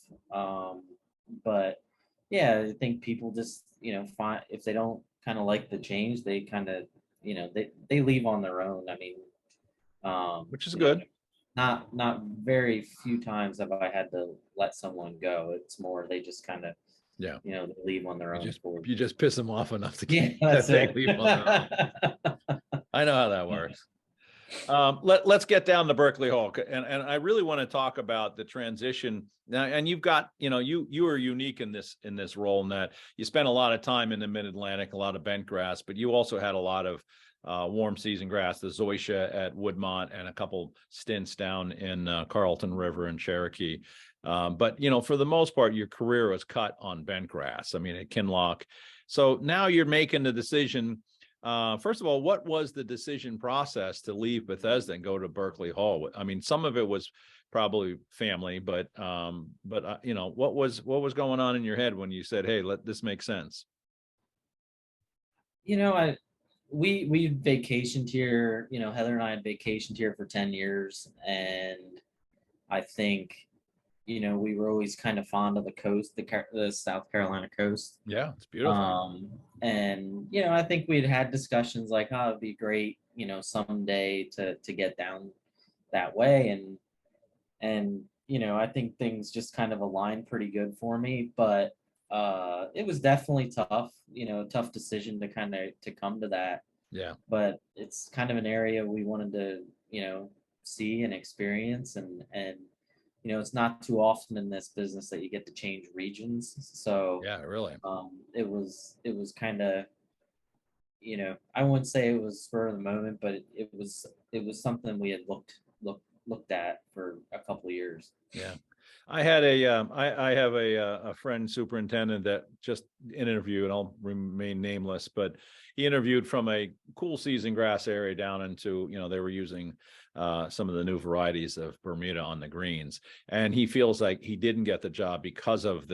But yeah, I think people just, find if they don't kind of like the change, they kind of, they leave on their own. I mean, Which is good. Not very few times have I had to let someone go. It's more they just kind of, Yeah. they leave on their own. You just piss them off enough to Yeah, keep that's that it. they leave on their own. I know how that works. Let's get down to Berkeley Hall, and I really want to talk about the transition now. And you've got, you are unique in this role, in that you spent a lot of time in the Mid-Atlantic, a lot of bent grass, but you also had a lot of warm season grass, the zoysia at Woodmont, and a couple stints down in Carlton River and Cherokee. But for the most part, your career was cut on bent grass. I mean, at Kinloch. So now you're making the decision. First of all, what was the decision process to leave Bethesda and go to Berkeley Hall? I mean, some of it was probably family, but what was going on in your head when you said, "Hey, let this make sense"? We vacationed here. Heather and I had vacationed here for 10 years, and I think we were always kind of fond of the coast, the South Carolina coast. Yeah, it's beautiful. And I think we'd had discussions like, oh, it'd be great, someday to get down that way, and I think things just kind of aligned pretty good for me. But it was definitely tough, tough decision to come to that. Yeah. But it's kind of an area we wanted to, see and experience, and it's not too often in this business that you get to change regions. So Yeah, really. it was kind of, I wouldn't say it was spur of the moment, but it was something we had looked at for a couple of years. Yeah. I had I have a friend superintendent that just interviewed, and I'll remain nameless, but he interviewed from a cool season grass area down into, they were using some of the new varieties of Bermuda on the greens. And he feels like he didn't get the job because of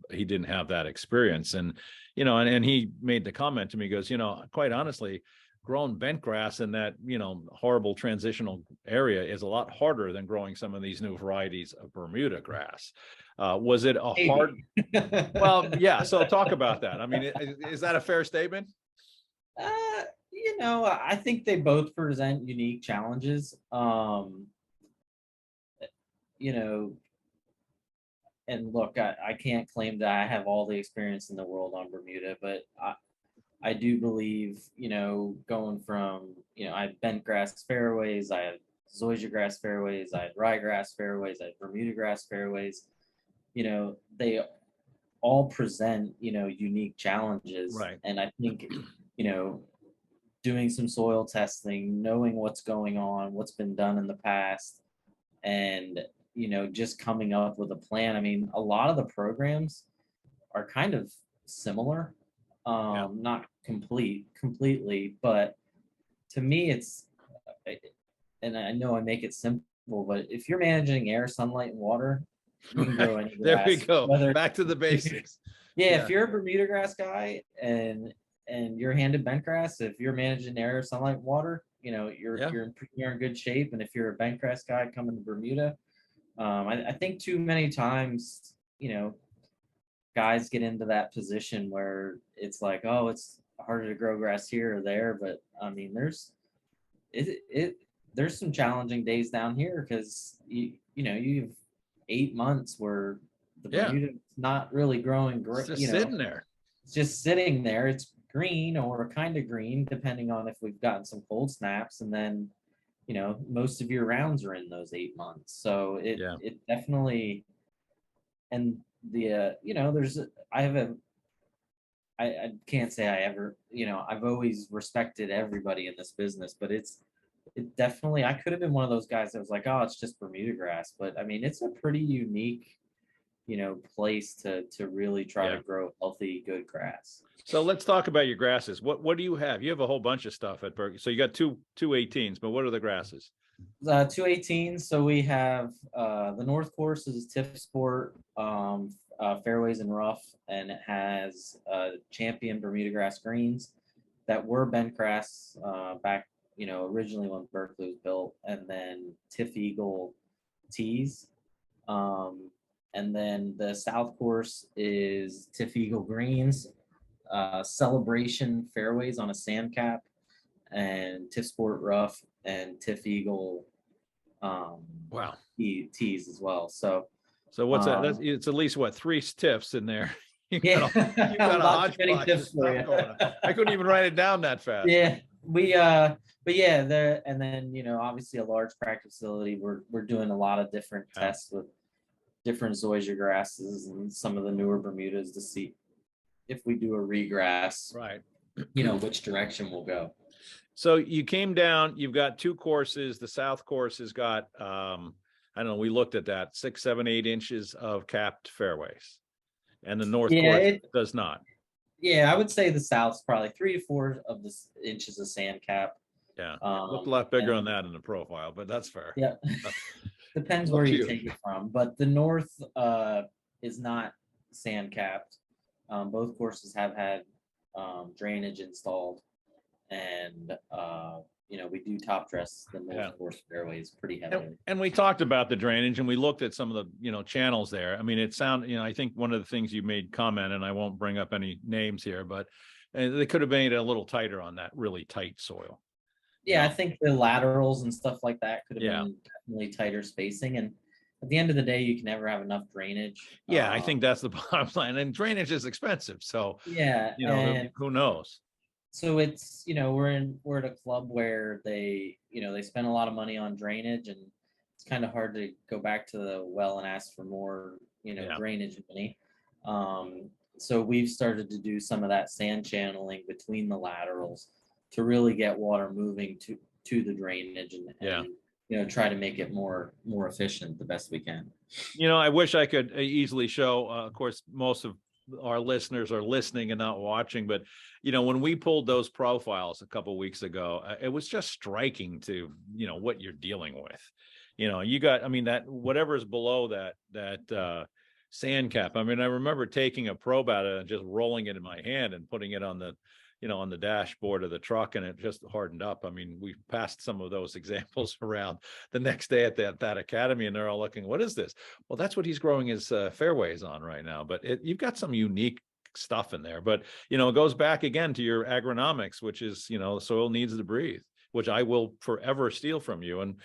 he didn't have that experience. And, and he made the comment to me, he goes, quite honestly, growing bent grass in that, horrible transitional area is a lot harder than growing some of these new varieties of Bermuda grass. Was it a hard? Well, yeah. So talk about that. I mean, is that a fair statement? I think they both present unique challenges. You know, and look, I can't claim that I have all the experience in the world on Bermuda, but I do believe, going from, I had bent grass fairways, I had zoysia grass fairways, I had ryegrass fairways, I had Bermuda grass fairways. They all present, unique challenges. Right. And I think, doing some soil testing, knowing what's going on, what's been done in the past, and, just coming up with a plan. I mean, a lot of the programs are kind of similar, Yeah. not completely, but to me, and I know I make it simple, but if you're managing air, sunlight, and water, you can grow any There we grass. go. Whether Back to the basics. if you're a Bermuda grass guy and you're handed bent grass, if you're managing air, sunlight, water, you're in good shape. And if you're a bent grass guy coming to Bermuda, I think too many times, guys get into that position where it's like, oh, it's harder to grow grass here or there. But I mean, there's some challenging days down here because you have 8 months where the Bermuda's not really growing great. It's just sitting there. It's just sitting there. It's green or kind of green, depending on if we've gotten some cold snaps, and then most of your rounds are in those 8 months. So it definitely, and there's I can't say I ever, I've always respected everybody in this business, but it definitely, I could have been one of those guys that was like, oh, it's just Bermuda grass. But I mean, it's a pretty unique, place to really try to grow healthy, good grass. So let's talk about your grasses. What do you have? You have a whole bunch of stuff at Berkeley. So you got two 18s, but what are the grasses? 218s. So we have the North Course is Tiff Sport, fairways and rough, and it has champion Bermuda grass greens that were bent grass back, originally when Berkeley was built, and then Tiff Eagle tees. And then the South Course is Tiff Eagle greens, Celebration fairways on a sand cap, and Tiff Sport rough, and Tiff Eagle Wow. tees as well. So what's that? It's at least 3 tiffs in there. You got a hodgepodge of stuff going on. I couldn't even write it down that fast. Yeah, but yeah, and then obviously a large practice facility. We're doing a lot of different tests with different zoysia grasses and some of the newer Bermudas to see if we do a regrass, right? Which direction we'll go. So you came down, you've got 2 courses. The South course has got, I don't know, we looked at that, 6, 7, 8 inches of capped fairways. And the North course does not. Yeah, I would say the South's probably 3 to 4 of the inches of sand cap. Yeah, looked a lot bigger on that in the profile, but that's fair. Yeah, depends where you take it from. But the North is not sand capped. Both courses have had drainage installed, and we do top dress the North course fairways pretty heavily. And we talked about the drainage, and we looked at some of the channels there. I mean, it sounded, I think one of the things you made comment, and I won't bring up any names here, but they could have made it a little tighter on that really tight soil. Yeah, I think the laterals and stuff like that could have been definitely tighter spacing. And at the end of the day, you can never have enough drainage. Yeah, I think that's the bottom line. And drainage is expensive. So, who knows? So it's, we're at a club where they spend a lot of money on drainage, and it's kind of hard to go back to the well and ask for more, drainage money. So we've started to do some of that sand channeling between the laterals to really get water moving to the drainage and try to make it more efficient the best we can. I wish I could easily show, of course, most of our listeners are listening and not watching, but when we pulled those profiles a couple of weeks ago, it was just striking to what you're dealing with. You got, I mean, that whatever is below that sand cap. I mean, I remember taking a probe out of it and just rolling it in my hand and putting it on the on the dashboard of the truck, and it just hardened up. I mean, we passed some of those examples around the next day at that academy, and they're all looking, what is this? Well, that's what he's growing his fairways on right now. But you've got some unique stuff in there. But, you know, it goes back again to your agronomics, which is, you know, the soil needs to breathe, which I will forever steal from you and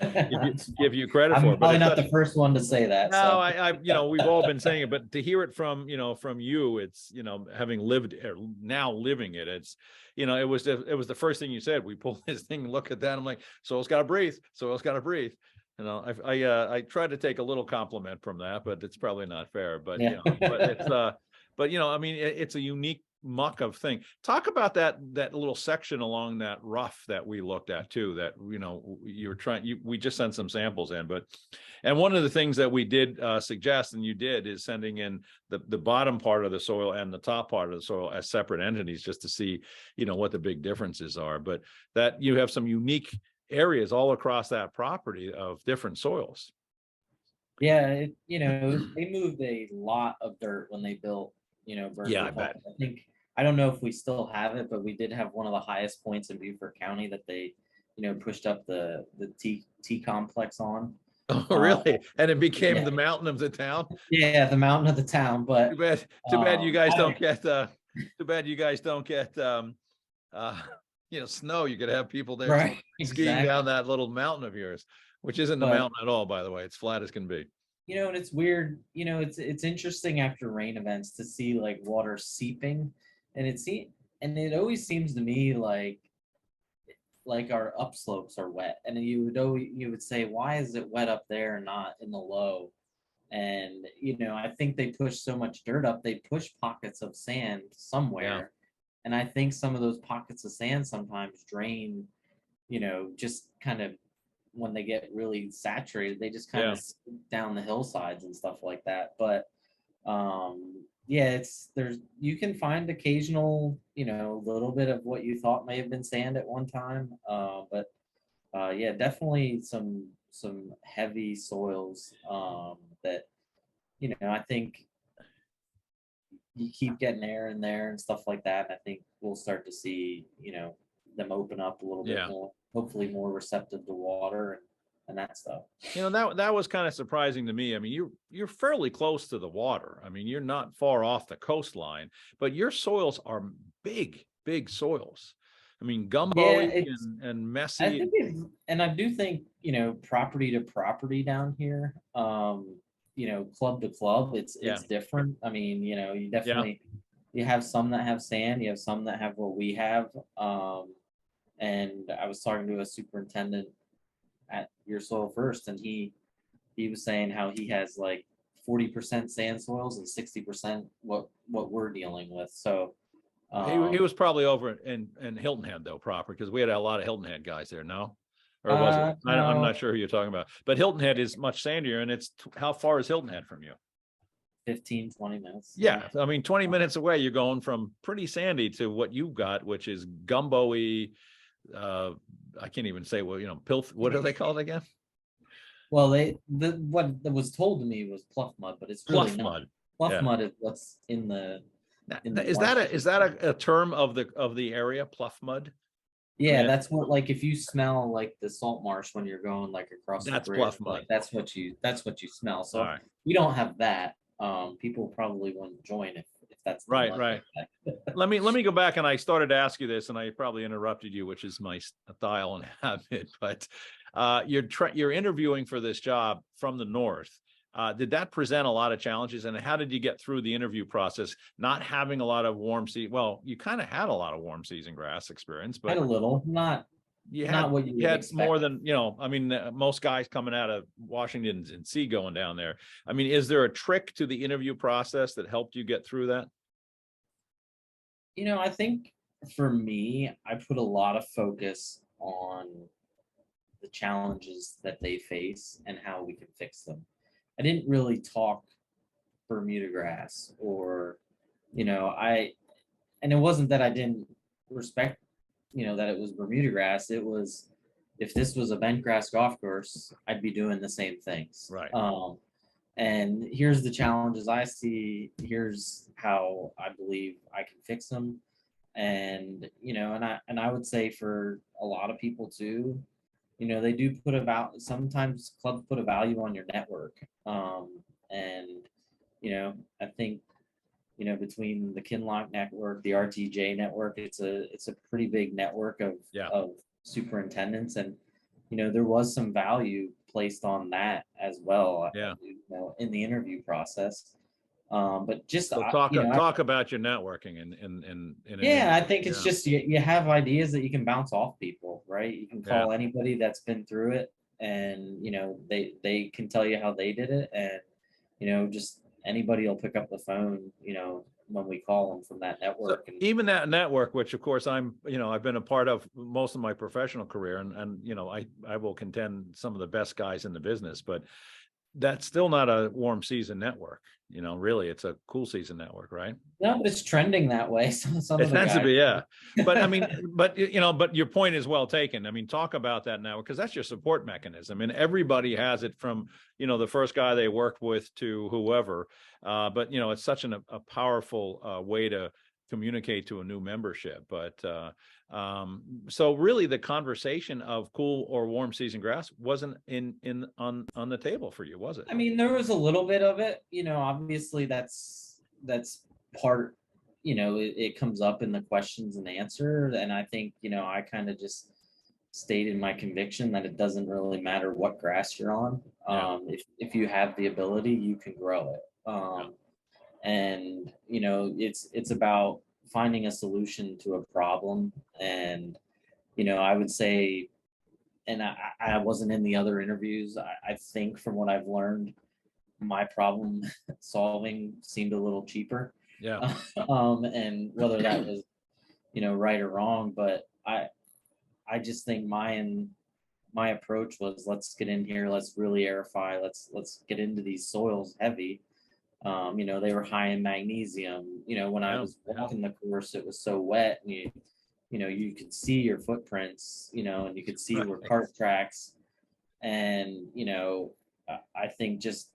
give you credit for. I'm probably But not the first one to say that. no, So. you know, we've all been saying it, but to hear it from, you know, from you, it's, you know, having lived now living it, it's, you know, it was the first thing you said. We pull this thing, look at that. I'm like, soil's got to breathe. Soil's got to breathe. You know, I try to take a little compliment from that, but it's probably not fair. But Yeah. you know, but it's but you know, I mean, it's a unique muck of thing. Talk about that little section along that rough that we looked at too. That, you know, we just sent some samples in, and one of the things that we did suggest, and you did, is sending in the bottom part of the soil and the top part of the soil as separate entities, just to see, you know, what the big differences are. But that you have some unique areas all across that property of different soils. Yeah, you know, they moved a lot of dirt when they built, you know, Berkeley Yeah, I Hall. bet. I don't know if we still have it, but we did have one of the highest points in Beaufort County that they, you know, pushed up the T complex on. Oh, really? And it became yeah. the mountain of the town. Yeah, the mountain of the town. But Too bad you guys don't get too bad you guys don't get you know, snow. You could have people there right, skiing exactly. down that little mountain of yours, which isn't a mountain at all, by the way. It's flat as can be. You know, and it's weird, you know, it's interesting after rain events to see like water seeping, and it always seems to me like our upslopes are wet, and you would say, why is it wet up there and not in the low? And you know, I think they push so much dirt up, they push pockets of sand somewhere. And I think some of those pockets of sand sometimes drain, you know, just kind of when they get really saturated, they just kind of down the hillsides and stuff like that. But yeah, you can find occasional, you know, little bit of what you thought may have been sand at one time. But yeah, definitely some heavy soils that, you know, I think you keep getting air in there and stuff like that. I think we'll start to see, you know, them open up a little bit more, hopefully more receptive to water and that stuff. You know, that was kind of surprising to me. I mean, you're fairly close to the water. I mean, you're not far off the coastline, but your soils are big soils. I mean, gumbo and messy. I think and I do think, you know, property to property down here, you know, club to club, it's different. I mean, you know, you definitely you have some that have sand, you have some that have what we have. And I was talking to a superintendent at Your Soil First, and he was saying how he has like 40% sand soils and 60% what we're dealing with. So he was probably over in Hilton Head though proper, because we had a lot of Hilton Head guys there. No? Or was it? No. I'm not sure who you're talking about, but Hilton Head is much sandier. And it's how far is Hilton Head from you? 15, 20 minutes. Yeah. I mean, 20 minutes away, you're going from pretty sandy to what you've got, which is gumbo-y. I can't even say, well, you know, pilth. What do they call it again? Well, what was told to me was pluff mud, but it's really Pluff mud. Pluff mud is what's in the. Is that a term of the area, pluff mud? Yeah, that's what, like, if you smell like the salt marsh when you're going like across the bridge, pluff mud. like, that's what you smell. So we don't have that. People probably wouldn't join if that's right. let me go back, and I started to ask you this, and I probably interrupted you, which is my style and habit. But you're interviewing for this job from the north. Did that present a lot of challenges, and how did you get through the interview process? Not having a lot of warm season. Well, you kind of had a lot of warm season grass experience, but had a little, not what you had expect. more than, you know. I mean, most guys coming out of Washington and C going down there. I mean, is there a trick to the interview process that helped you get through that? You know, I think for me, I put a lot of focus on the challenges that they face and how we can fix them. I didn't really talk Bermuda grass or, you know, and it wasn't that I didn't respect, you know, that it was Bermuda grass. It was, if this was a bent grass golf course, I'd be doing the same things. Right. And here's the challenges I see. Here's how I believe I can fix them. And, you know, and I would say for a lot of people too, you know, they do sometimes clubs put a value on your network. And, you know, I think between the Kinlock network, the RTJ network, it's a pretty big network of superintendents, and there was some value placed on that as well, Yeah. in the interview process. But just So talk about your networking I think it's just you have ideas that you can bounce off people, right? You can call anybody that's been through it, and they can tell you how they did it, and just anybody will pick up the phone, when we call them from that network. So even that network, which of course I've been a part of most of my professional career, and I will contend some of the best guys in the business, but that's still not a warm season network. Really, it's a cool season network, right? No, but it's trending that way. Some it of the tends guys. to be, yeah. But I mean, but your point is well taken. I mean, talk about that now, because that's your support mechanism, and everybody has it, from the first guy they worked with to whoever. But it's such a powerful way to communicate to a new membership. But so really, the conversation of cool or warm season grass wasn't on the table for you, was it? I mean, there was a little bit of it. Obviously that's part. It comes up in the questions and answer, and I think I kind of just stated my conviction that it doesn't really matter what grass you're on. If you have the ability, you can grow it. And it's about finding a solution to a problem. And I would say, and I wasn't in the other interviews, I think from what I've learned, my problem solving seemed a little cheaper. And whether that was right or wrong, but I just think my approach was, let's get in here, let's really aerify, let's get into these soils heavy. They were high in magnesium. When I was walking the course, it was so wet, and you could see your footprints, and you could see where cart tracks, and I think just,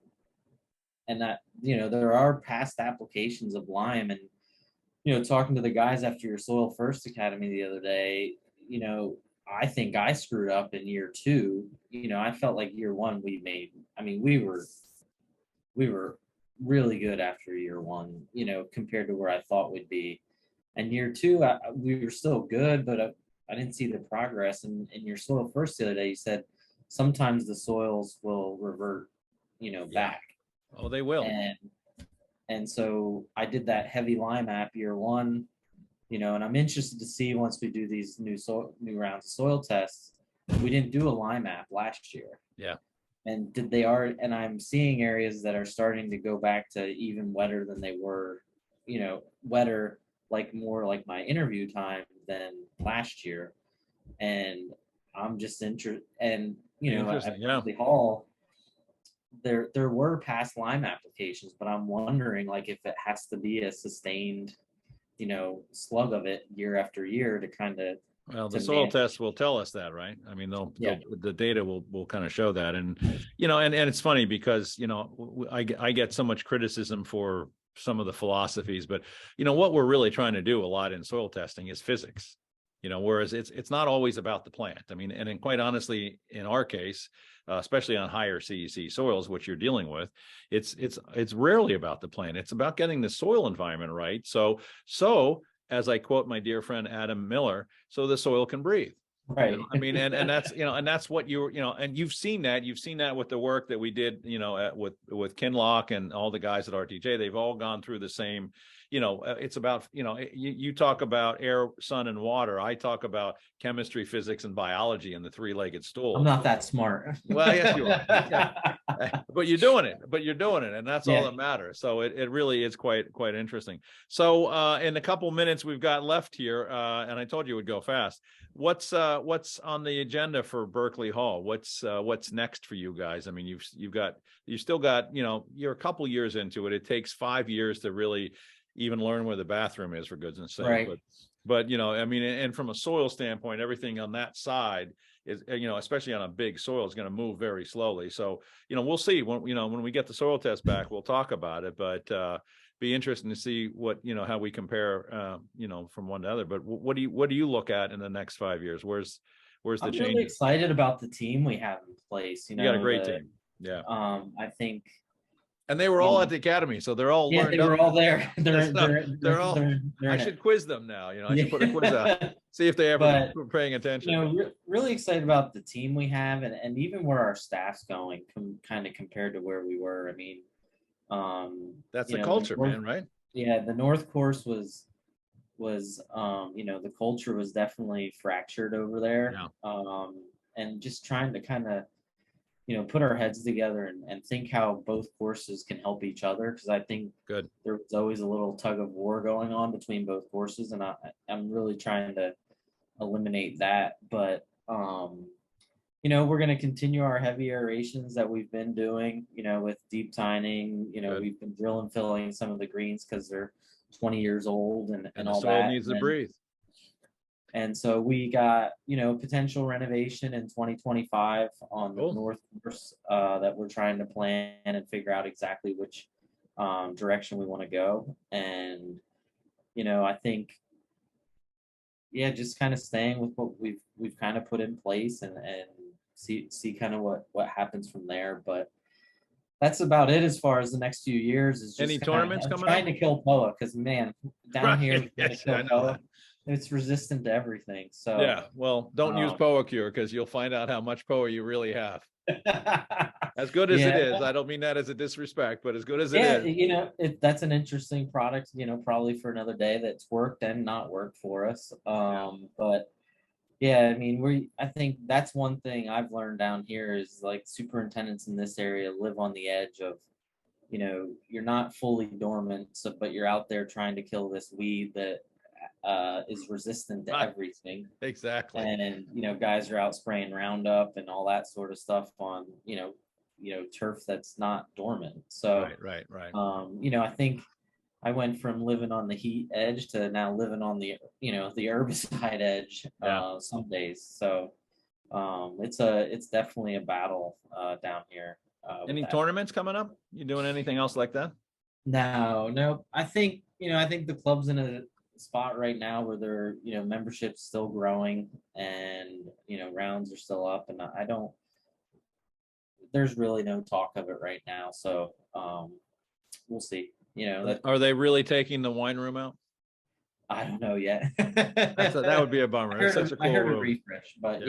and that there are past applications of lime, and talking to the guys after your Soil First Academy the other day, I think I screwed up in year 2. I felt like year 1 we were really good after year 1, compared to where I thought we'd be. And year 2, we were still good, but I didn't see the progress. And in your Soil First the other day, you said sometimes the soils will revert, back. Oh, they will. And so I did that heavy lime app year 1, and I'm interested to see, once we do these new rounds of soil tests. We didn't do a lime app last year. And and I'm seeing areas that are starting to go back to even wetter than they were, wetter, like more like my interview time than last year. And I'm just interested. And, at Berkeley Hall, there were past lime applications, but I'm wondering, like, if it has to be a sustained, slug of it year after year to kind of. Well, the soil tests will tell us that, right? I mean, the data will kind of show that. And, and it's funny because, I get so much criticism for some of the philosophies, but, what we're really trying to do a lot in soil testing is physics, whereas it's not always about the plant. I mean, and quite honestly, in our case, especially on higher CEC soils, which you're dealing with, it's rarely about the plant. It's about getting the soil environment right. So as I quote my dear friend Adam Miller, so the soil can breathe. Right. I mean, and that's and that's what and you've seen that with the work that we did, with Kinlock and all the guys at RTJ. They've all gone through the same. It's about, you talk about air, sun, and water. I talk about chemistry, physics, and biology and the 3-legged stool. I'm not that smart. Well, yes, you are. But you're doing it. And that's all that matters. So it really is quite interesting. So in the couple minutes we've got left here, and I told you it would go fast. What's on the agenda for Berkeley Hall? What's next for you guys? I mean, you've still got, you're a couple years into it. It takes 5 years to really even learn where the bathroom is, for goodness sake. Right. But I mean, and from a soil standpoint, everything on that side is, especially on a big soil, is going to move very slowly. So, we'll see when we get the soil test back, we'll talk about it, but be interesting to see what, how we compare, from one to the other. But what do you look at in the next 5 years? Where's the change? I'm really excited about the team we have in place. You got a great team. Yeah. I think And they were all at the academy, so they're all yeah, learned they were up. all there. They're all. I should quiz them now. I should put a quiz out, see if they ever were paying attention. Really excited about the team we have, and even where our staff's going, kind of compared to where we were. I mean, that's the culture, man, right? Yeah, the North course was the culture was definitely fractured over there. Yeah. And just trying to kind of put our heads together and think how both courses can help each other, because I think Good. there was always a little tug of war going on between both courses, and I'm really trying to eliminate that. But we're going to continue our heavy aerations that we've been doing, with deep tining. We've been drill and filling some of the greens because they're 20 years old and all the soil that. needs to breathe. And so we got, potential renovation in 2025 on the North course that we're trying to plan and figure out exactly which direction we want to go. And, I think, just kind of staying with what we've kind of put in place and see kind of what happens from there. But that's about it as far as the next few years. Is just any tournaments coming trying to kill POA, because man, down here yes, kill POA. It's resistant to everything. So yeah, well, don't use POA cure, because you'll find out how much POA you really have. As good as it is, I don't mean that as a disrespect, but as good as it is. That's an interesting product, probably for another day, that's worked and not worked for us. But yeah, I mean, I think that's one thing I've learned down here is, like, superintendents in this area live on the edge of, you're not fully dormant, but you're out there trying to kill this weed that is resistant to everything. Exactly. And guys are out spraying Roundup and all that sort of stuff on turf that's not dormant. So right. I think I went from living on the heat edge to now living on the the herbicide edge some days. So it's definitely a battle down here. Any tournaments coming up? You doing anything else like that? No. I think the club's in a spot right now where their membership's still growing, and rounds are still up, and there's really no talk of it right now. So we'll see. Are they really taking the wine room out? I don't know yet. That would be a bummer. It's such a cool room. A refresh, but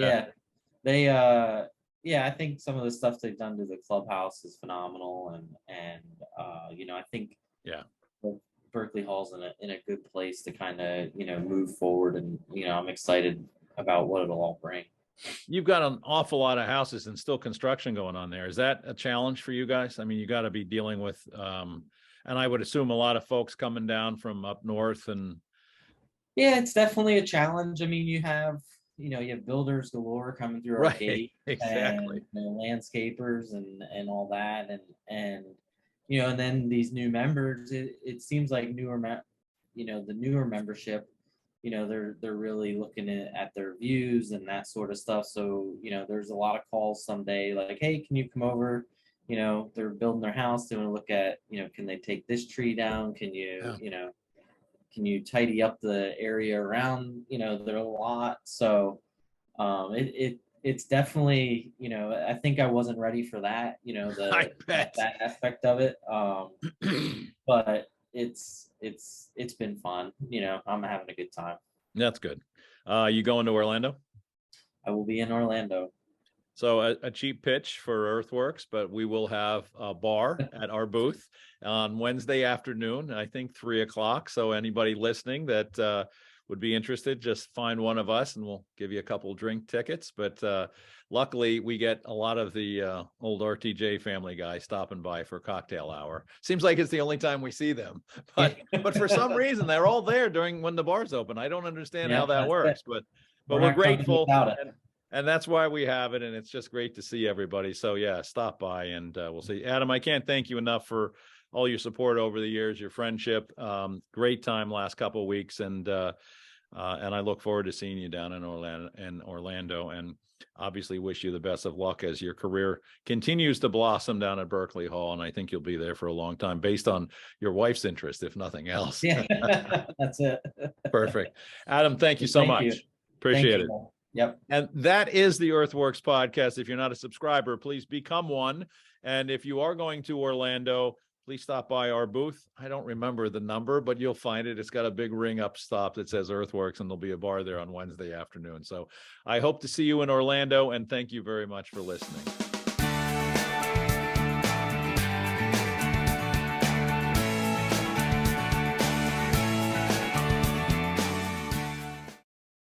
they I think some of the stuff they've done to the clubhouse is phenomenal, and I think Berkeley Hall's in a good place to kind of move forward, and I'm excited about what it'll all bring. You've got an awful lot of houses and still construction going on there. Is that a challenge for you guys? I mean, you got to be dealing with and I would assume a lot of folks coming down from up north. And yeah, it's definitely a challenge. I mean, you have builders galore coming through our gate, exactly, and landscapers and all that, and and then these new members. It seems like the newer membership, they're really looking at their views and that sort of stuff. So there's a lot of calls someday like, hey, can you come over? They're building their house. They want to look at, can they take this tree down? Can you, can you tidy up the area around, their lot? So it's definitely, I think I wasn't ready for that, that aspect of it. But it's been fun. I'm having a good time. That's good. You going to Orlando? I will be in Orlando. So a cheap pitch for Earthworks, but we will have a bar at our booth on Wednesday afternoon, I think 3:00. So anybody listening that would be interested, just find one of us and we'll give you a couple drink tickets. But luckily we get a lot of the old RTJ family guys stopping by for cocktail hour. Seems like it's the only time we see them, but for some reason they're all there when the bar's open. I don't understand how that works, but we're grateful. And that's why we have it. And it's just great to see everybody. So yeah, stop by and we'll see. Adam, I can't thank you enough for all your support over the years, your friendship. Great time last couple of weeks. And I look forward to seeing you down in Orlando, and obviously wish you the best of luck as your career continues to blossom down at Berkeley Hall. And I think you'll be there for a long time based on your wife's interest, if nothing else. Yeah, that's it. Perfect. Adam, thank you so much. Appreciate it. Yep. And that is the Earthworks podcast. If you're not a subscriber, please become one. And if you are going to Orlando, please stop by our booth. I don't remember the number, but you'll find it. It's got a big ring up stop that says Earthworks, and there'll be a bar there on Wednesday afternoon. So I hope to see you in Orlando, and thank you very much for listening.